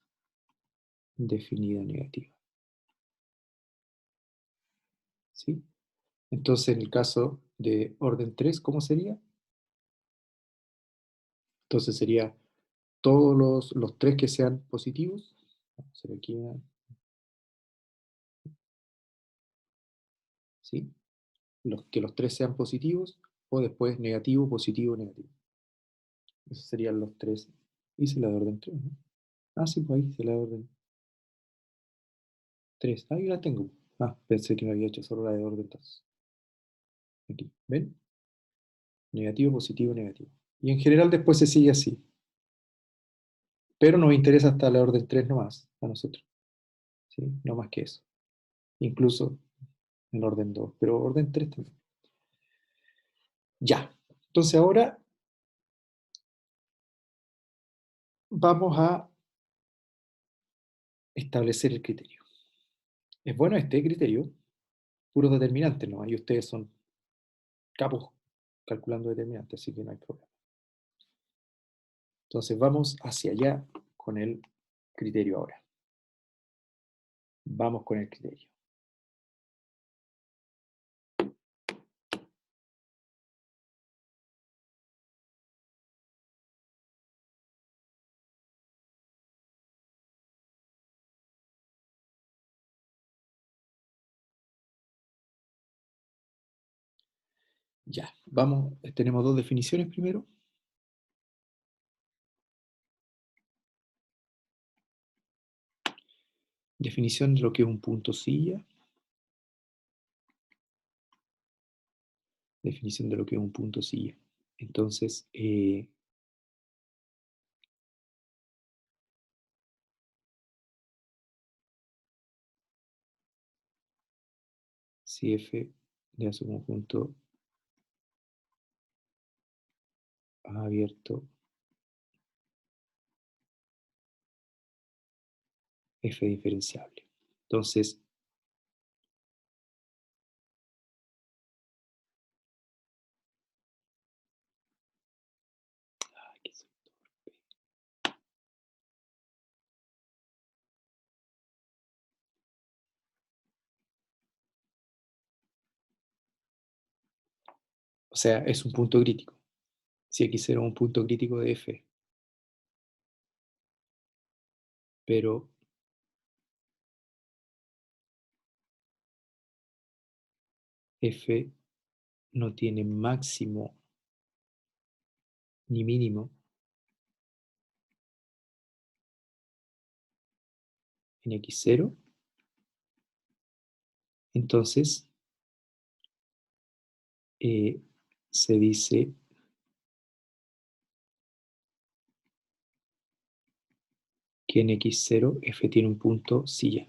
definida negativa. ¿Sí? Entonces, en el caso de orden 3, ¿cómo sería? Entonces sería todos los tres que sean positivos. Vamos a hacer aquí una, ¿sí? Que los tres sean positivos, o después negativo, positivo, negativo. Esos serían los tres. Hice la de orden 3, ¿no? Ah, sí, pues ahí hice la de orden 3. Ahí la tengo. Ah, pensé que me había hecho solo la de orden 2. Aquí, ¿ven? Negativo, positivo, negativo. Y en general después se sigue así. Pero nos interesa hasta la orden 3 nomás, a nosotros. ¿Sí? No más que eso. Incluso en orden 2, pero orden 3 también. Ya. Entonces ahora vamos a establecer el criterio. Es bueno este criterio, puros determinantes, ¿no? Ahí ustedes son capos calculando determinantes, así que no hay problema. Entonces vamos hacia allá con el criterio ahora. Vamos con el criterio. Ya, vamos, tenemos dos definiciones primero. Definición de lo que es un punto silla. Definición de lo que es un punto silla. Entonces, si f de su conjunto A abierto f diferenciable. Entonces, O sea, es un punto crítico. Si x0 es un punto crítico de f. Pero f no tiene máximo ni mínimo en x0, entonces se dice que en x0 f tiene un punto silla.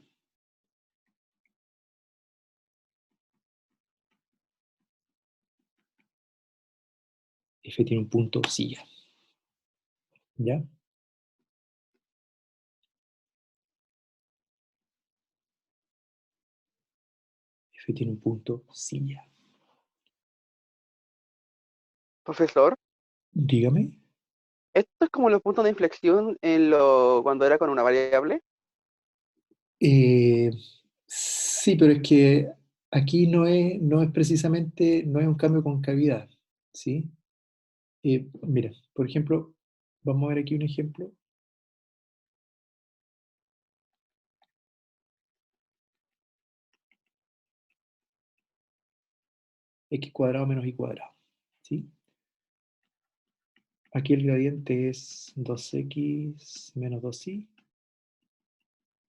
F tiene un punto silla. ¿Ya? F tiene un punto silla. Profesor, Dígame. ¿esto es como los puntos de inflexión cuando era con una variable? Eh, sí, pero es que aquí no es precisamente, no es un cambio con cavidad, ¿sí? Mira, por ejemplo, vamos a ver aquí un ejemplo. X cuadrado menos y cuadrado, ¿sí? Aquí el gradiente es 2x menos 2y,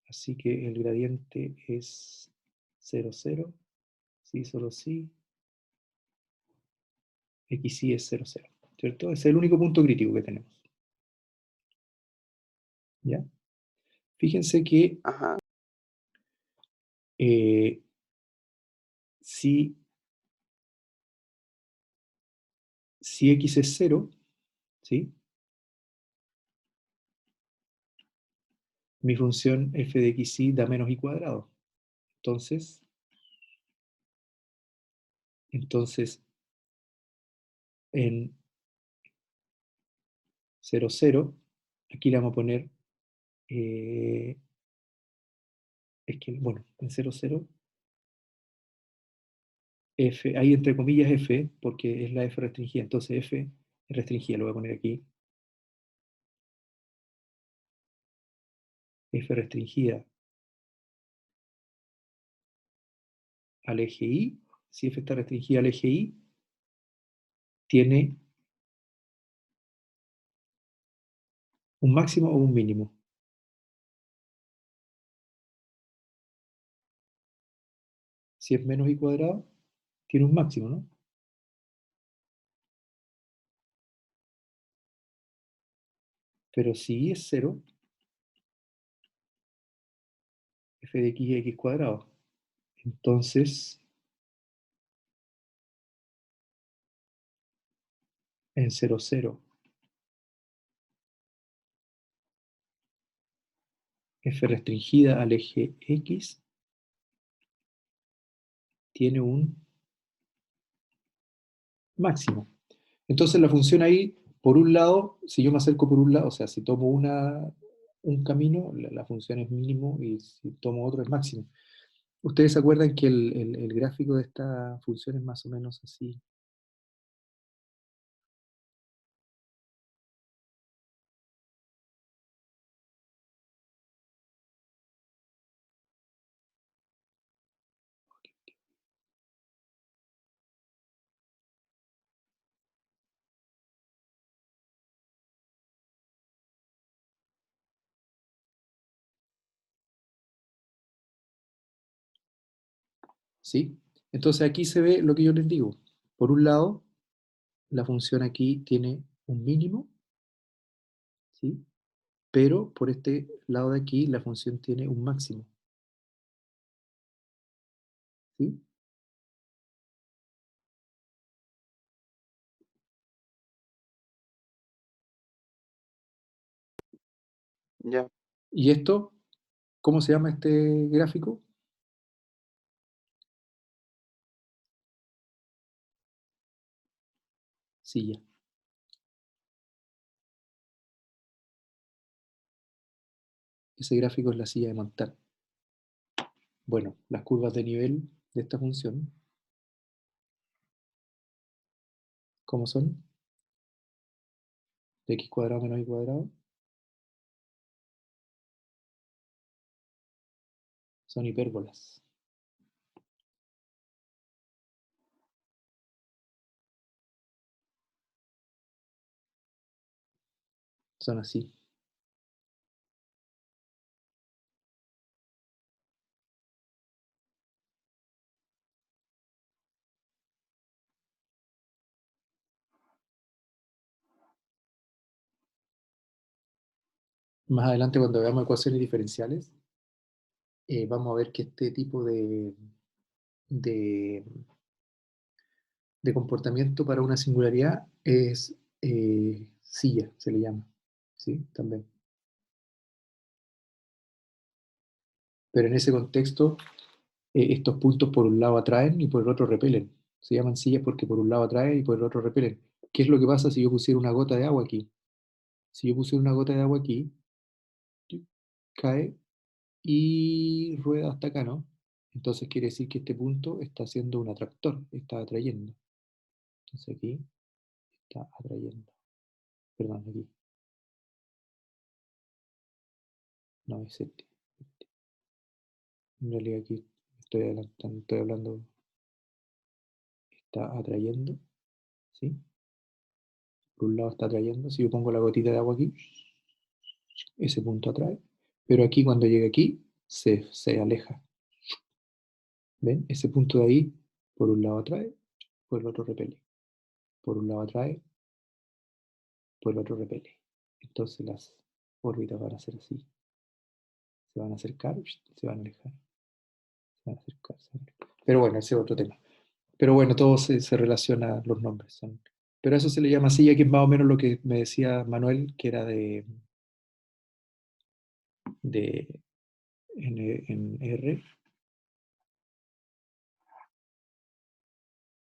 así que el gradiente es 0, 0, sí, solo sí, xy es 0, 0, ¿cierto? Es el único punto crítico que tenemos, ¿ya? Fíjense que Ajá. eh, si, si x es 0, ¿sí? Mi función f de xy da menos y cuadrado. Entonces en 0, 0, aquí le vamos a poner, es que, bueno, en 0, 0, f, ahí entre comillas f, porque es la f restringida, entonces f es restringida, lo voy a poner aquí, f restringida al eje y, si f está restringida al eje y, tiene un máximo o un mínimo. Si es menos y cuadrado, tiene un máximo, ¿no? Pero si y es 0, f de x es x cuadrado. Entonces, en 0, 0, f restringida al eje x tiene un máximo. Entonces la función ahí, por un lado, si yo me acerco por un lado, o sea, si tomo un camino, la función es mínimo y si tomo otro es máximo. Ustedes se acuerdan que el gráfico de esta función es más o menos así. ¿Sí? Entonces aquí se ve lo que yo les digo. Por un lado, la función aquí tiene un mínimo, ¿sí? Pero por este lado de aquí, la función tiene un máximo, ¿sí? Ya. ¿Y esto, cómo se llama este gráfico? Silla. Ese gráfico es la silla de montar. Bueno, las curvas de nivel de esta función ¿Cómo son? De x cuadrado menos y cuadrado. Son hipérbolas. Son así. Más adelante, cuando veamos ecuaciones diferenciales, vamos a ver que este tipo de, de comportamiento para una singularidad es silla, se le llama. ¿Sí? También. Pero en ese contexto, estos puntos por un lado atraen y por el otro repelen. Se llaman sillas porque por un lado atrae y por el otro repelen. ¿Qué es lo que pasa si yo pusiera una gota de agua aquí? Si yo pusiera una gota de agua aquí, cae y rueda hasta acá, ¿no? Entonces quiere decir que este punto está haciendo un atractor, está atrayendo. Entonces aquí está atrayendo. Perdón, aquí. No, es este. En realidad aquí estoy adelantando, estoy hablando, está atrayendo, ¿sí? Por un lado está atrayendo, si yo pongo la gotita de agua aquí, ese punto atrae, pero aquí cuando llega aquí, se aleja. ¿Ven? Ese punto de ahí, por un lado atrae, por el otro repele. Por un lado atrae, por el otro repele. Entonces las órbitas van a ser así. Se van a acercar, se van a alejar. Se van a acercar, se van a alejar. Pero bueno, ese es otro tema. Pero bueno, todo se relaciona a los nombres. Pero a eso se le llama silla, que es más o menos lo que me decía Manuel, que era de en R,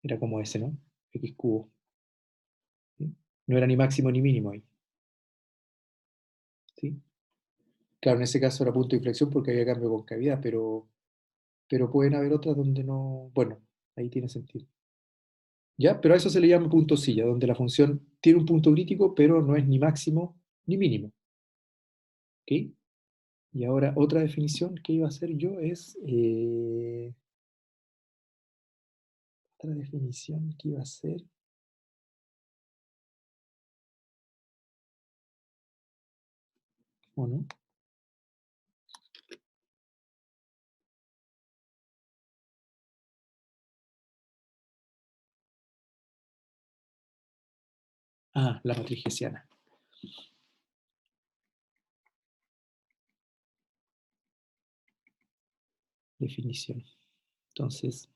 era como ese, ¿no? X cubo. ¿Sí? No era ni máximo ni mínimo ahí. ¿Sí? Claro, en ese caso era punto de inflexión porque había cambio con cavidad, pero pueden haber otras donde no. Bueno, ahí tiene sentido. ¿Ya? Pero a eso se le llama punto silla, donde la función tiene un punto crítico, pero no es ni máximo ni mínimo. ¿Ok? Y ahora otra definición que iba a hacer yo es. Otra definición que iba a hacer. ¿O no? Ah, la matriz hessiana. Definición. Entonces,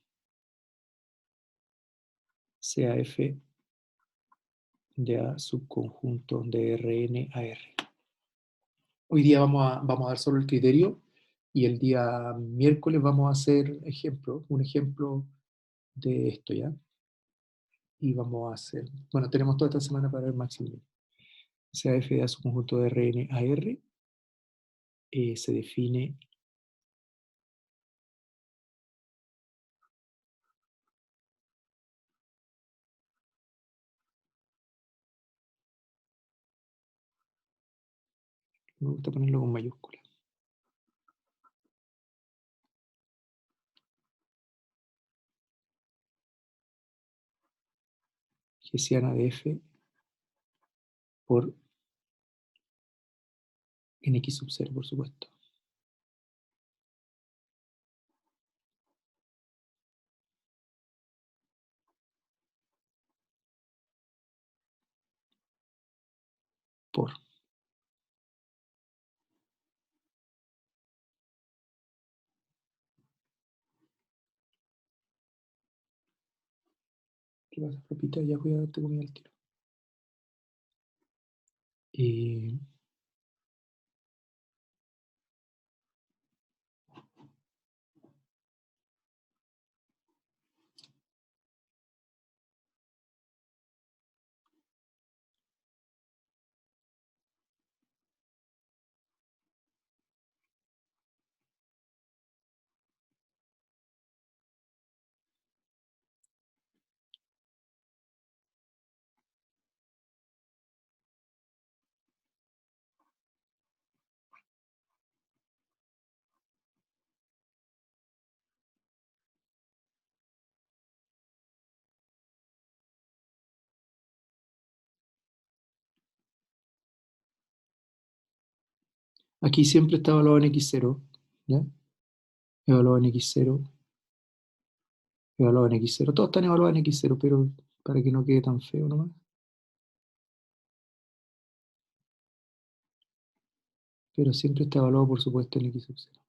CAF de A subconjunto de Rn a R. Hoy día vamos a dar solo el criterio y el día miércoles vamos a hacer un ejemplo de esto, ¿ya? Y vamos a hacer, bueno, tenemos toda esta semana para ver máximo. CAF de A subconjunto de Rn a R se define me gusta ponerlo con mayúscula. Hessiana de F por en X sub 0, por supuesto. Por. ¿Qué pasa, papita? Ya voy a darte comida al tiro. Eh, Aquí siempre está evaluado en X0, ¿ya? Evaluado en X0, evaluado en X0. Todos están evaluados en X0, pero para que no quede tan feo nomás. Pero siempre está evaluado, por supuesto, en X sub 0.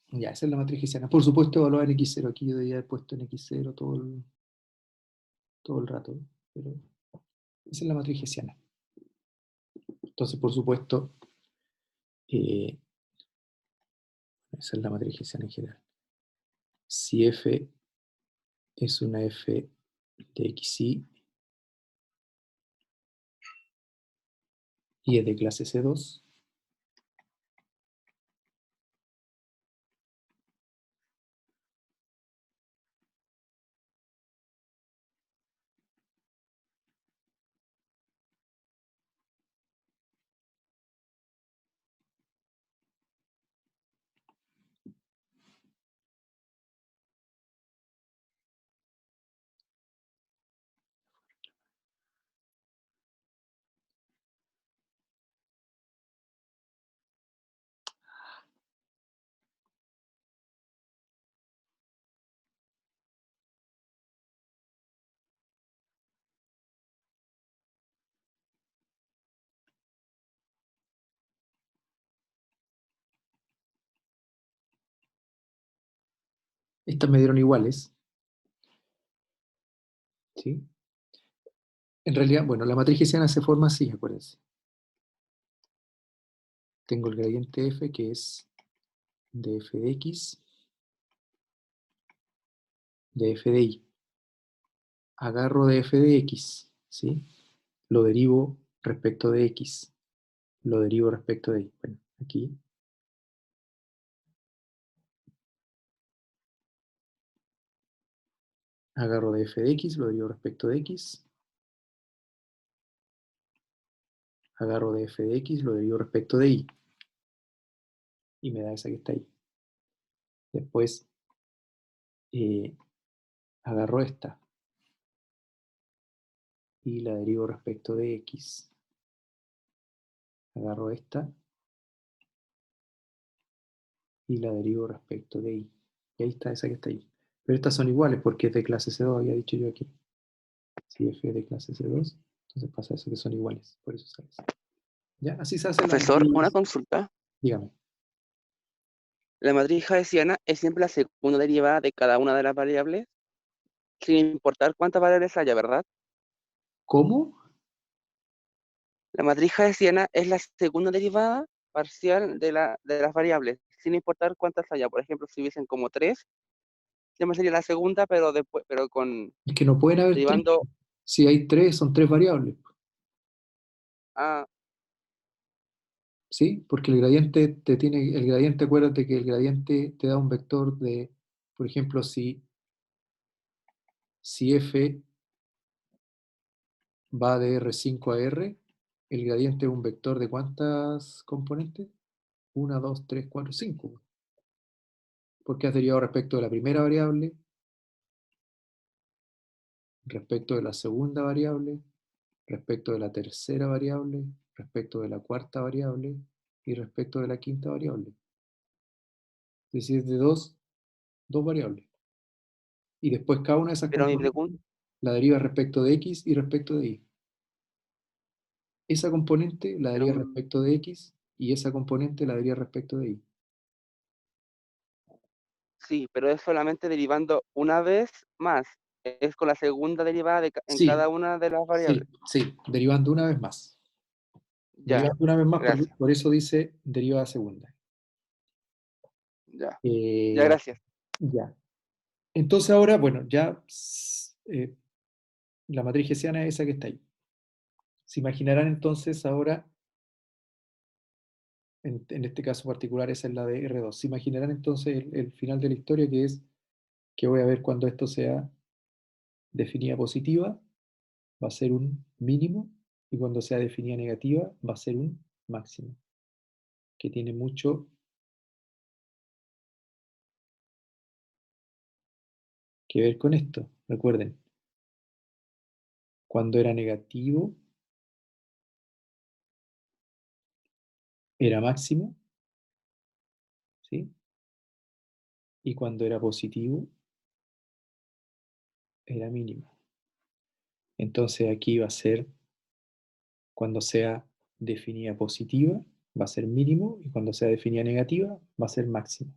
Ya, esa es la matriz hessiana. Por supuesto, evaluada en X0. Aquí yo debería haber puesto en X0 todo el rato. Pero esa es la matriz hessiana. Entonces, por supuesto, esa es la matriz hessiana en general. Si F es una F de XY y es de clase C2, estas me dieron iguales. ¿Sí? En realidad, bueno, la matriz hessiana se forma así, acuérdense. Tengo el gradiente F, que es de F de X, de F de Y. Agarro de F de X, ¿sí? Lo derivo respecto de X. Lo derivo respecto de Y. Bueno, aquí. Agarro de F de X, lo derivo respecto de X. Agarro de F de X, lo derivo respecto de Y. Y me da esa que está ahí. Después agarro esta y la derivo respecto de X. Agarro esta y la derivo respecto de Y. Y ahí está esa que está ahí. Pero estas son iguales porque es de clase C2, había dicho yo aquí. Si F es de clase C2, entonces pasa eso que son iguales. Por eso sale así. ¿Ya? Así se hace la Profesor, una matriz. consulta. Dígame. La matriz hessiana es siempre la segunda derivada de cada una de las variables, sin importar cuántas variables haya, ¿verdad? ¿Cómo? La matriz hessiana es la segunda derivada parcial de las variables, sin importar cuántas haya. Por ejemplo, si hubiesen como tres, siempre sería la segunda, pero después, pero con Es que no pueden haber tres. derivando Si hay tres, son tres variables. a. ¿Sí? Porque el gradiente el gradiente, acuérdate que el gradiente te da un vector de, por ejemplo, si F va de R5 a R, el gradiente es un vector de ¿cuántas componentes? 1, 2, 3, 4, 5. Porque has derivado respecto de la primera variable, respecto de la segunda variable, respecto de la tercera variable, respecto de la cuarta variable y respecto de la quinta variable. Es decir, de dos variables. Y después cada una de esas Pero mi componentes pregunta, la deriva respecto de x y respecto de y. Esa componente la deriva respecto de x y esa componente la deriva respecto de y. Sí, pero es solamente derivando una vez más. Es con la segunda derivada en Sí, cada una de las sí, variables. sí, derivando una vez más. Ya, Derivando una vez más, gracias. por eso dice derivada segunda. Ya, ya, Eh, gracias. ya. Entonces ahora, bueno, ya la matriz hessiana es esa que está ahí. Se imaginarán entonces ahora, en este caso particular, esa es la de R2. Se imaginarán entonces el final de la historia, que es que voy a ver cuando esto sea definida positiva, va a ser un mínimo, y cuando sea definida negativa, va a ser un máximo, que tiene mucho que ver con esto. Recuerden, cuando era negativo, era máximo, ¿sí? Y cuando era positivo, era mínimo. Entonces aquí va a ser, cuando sea definida positiva, va a ser mínimo, y cuando sea definida negativa, va a ser máximo.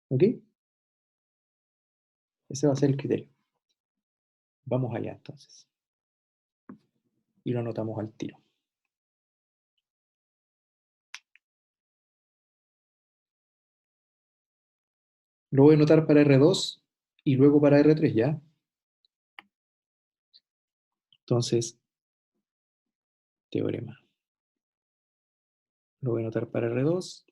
¿Ok? Ese va a ser el criterio. Vamos allá entonces. Y lo anotamos al tiro. Lo voy a anotar para R2 y luego para R3, ¿ya? Entonces, teorema. Lo voy a anotar para R2.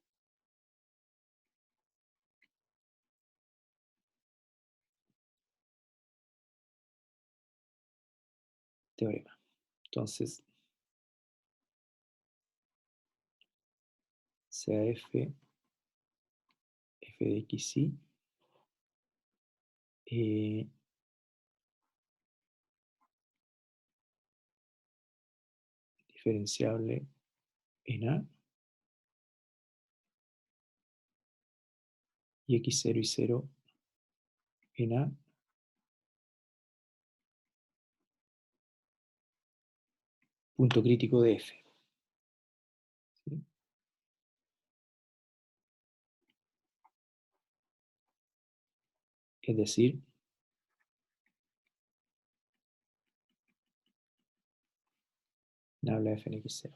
Teorema. Entonces, sea f de x, y diferenciable en A, y x0 y 0 en A, punto crítico de f. ¿Sí? Es decir, habla de f en x0.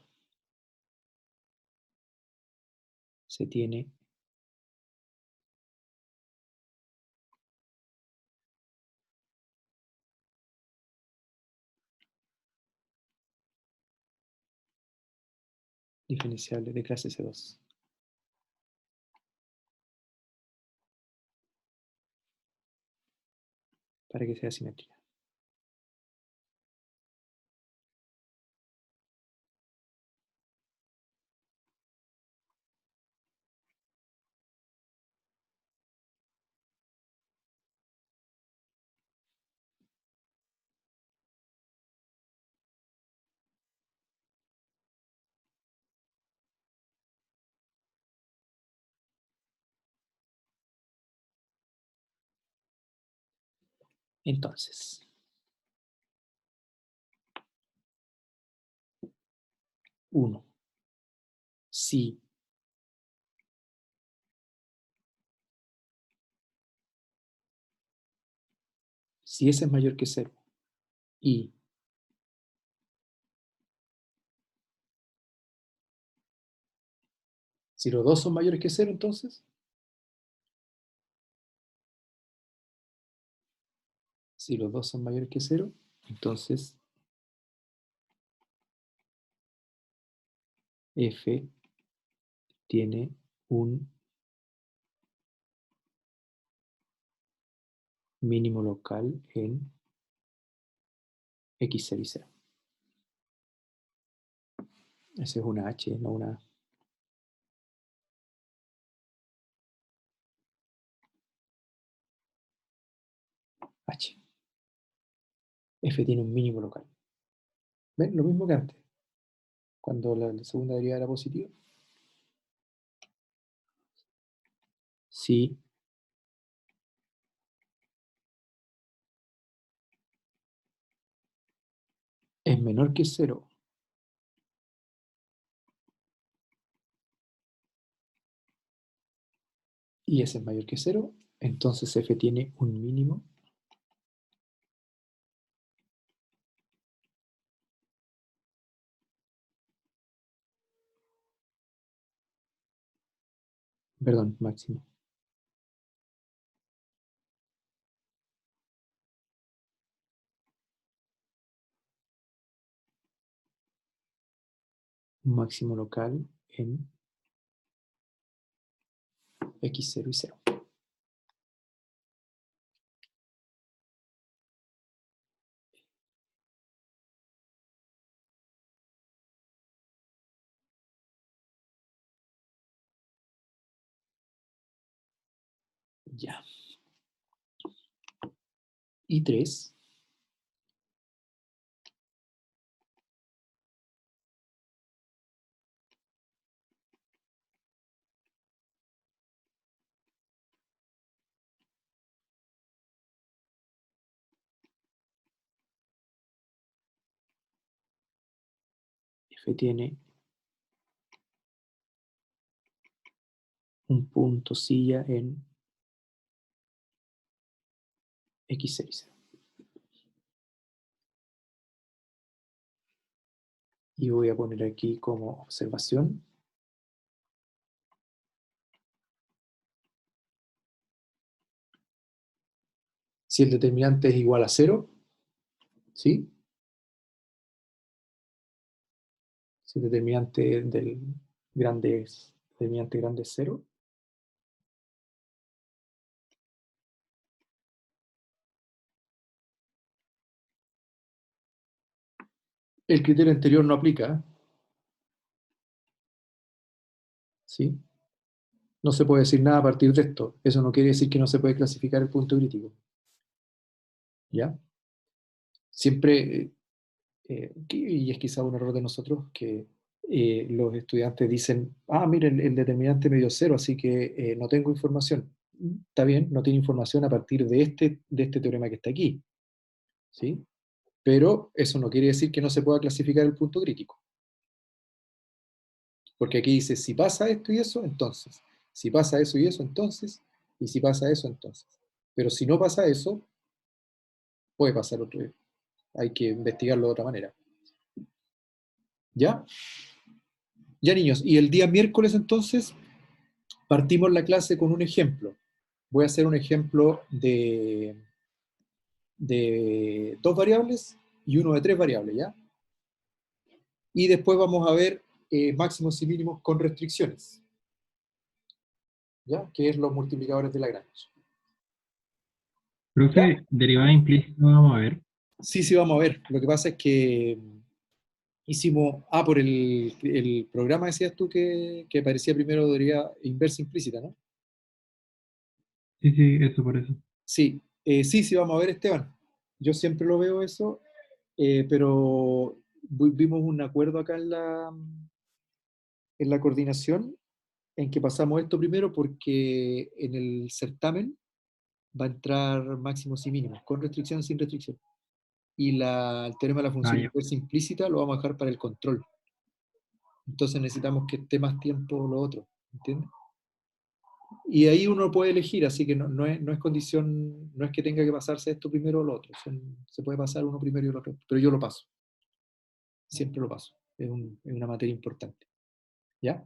Se tiene diferenciable de clase C2 para que sea simétrica. Entonces, 1. Si S es mayor que 0 y si los dos son mayores que 0, entonces, si los dos son mayores que 0, entonces f tiene un mínimo local en x0 y 0. Esa es una h, no una h. F tiene un mínimo local. ¿Ven? Lo mismo que antes, cuando la segunda derivada era positiva. Si es menor que 0, y S es mayor que 0, entonces F tiene un mínimo máximo. Un máximo local en X0 y 0. Ya. Y 3. F tiene un punto silla en X0 y 0. Y voy a poner aquí como observación si el determinante es igual a 0, ¿sí? Si el determinante del grande es determinante grande es 0, el criterio anterior no aplica, ¿sí? No se puede decir nada a partir de esto. Eso no quiere decir que no se puede clasificar el punto crítico. ¿Ya? Siempre, y es quizá un error de nosotros, que los estudiantes dicen, miren, el determinante me dio 0, así que no tengo información. Está bien, no tiene información a partir de este teorema que está aquí, ¿sí? Pero eso no quiere decir que no se pueda clasificar el punto crítico. Porque aquí dice, si pasa esto y eso, entonces. Si pasa eso y eso, entonces. Y si pasa eso, entonces. Pero si no pasa eso, puede pasar otro. Hay que investigarlo de otra manera. ¿Ya? Ya, niños. Y el día miércoles, entonces, partimos la clase con un ejemplo. Voy a hacer un ejemplo de 2 variables y uno de 3 variables, ¿ya? Y después vamos a ver máximos y mínimos con restricciones, ¿ya? Que es los multiplicadores de Lagrange. Profe, derivada implícita vamos a ver. Sí, vamos a ver. Lo que pasa es que hicimos, por el programa decías tú que aparecía primero derivada inversa implícita, ¿no? Sí, eso por eso. Sí, sí, vamos a ver, Esteban. Yo siempre lo veo eso, pero vimos un acuerdo acá en la coordinación en que pasamos esto primero porque en el certamen va a entrar máximos y mínimos, con restricción, sin restricción. Y el teorema de la función Ya. inversa implícita lo vamos a dejar para el control. Entonces necesitamos que esté más tiempo lo otro, ¿entiendes? Y ahí uno puede elegir, así que no es condición, no es que tenga que pasarse esto primero o lo otro, se puede pasar uno primero y el otro, pero yo lo paso, siempre lo paso, es una materia importante. ¿Ya?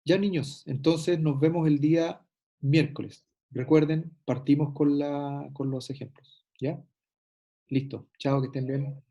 Ya, niños, entonces nos vemos el día miércoles. Recuerden, partimos con los ejemplos. ¿Ya? Listo. Chao, que estén bien.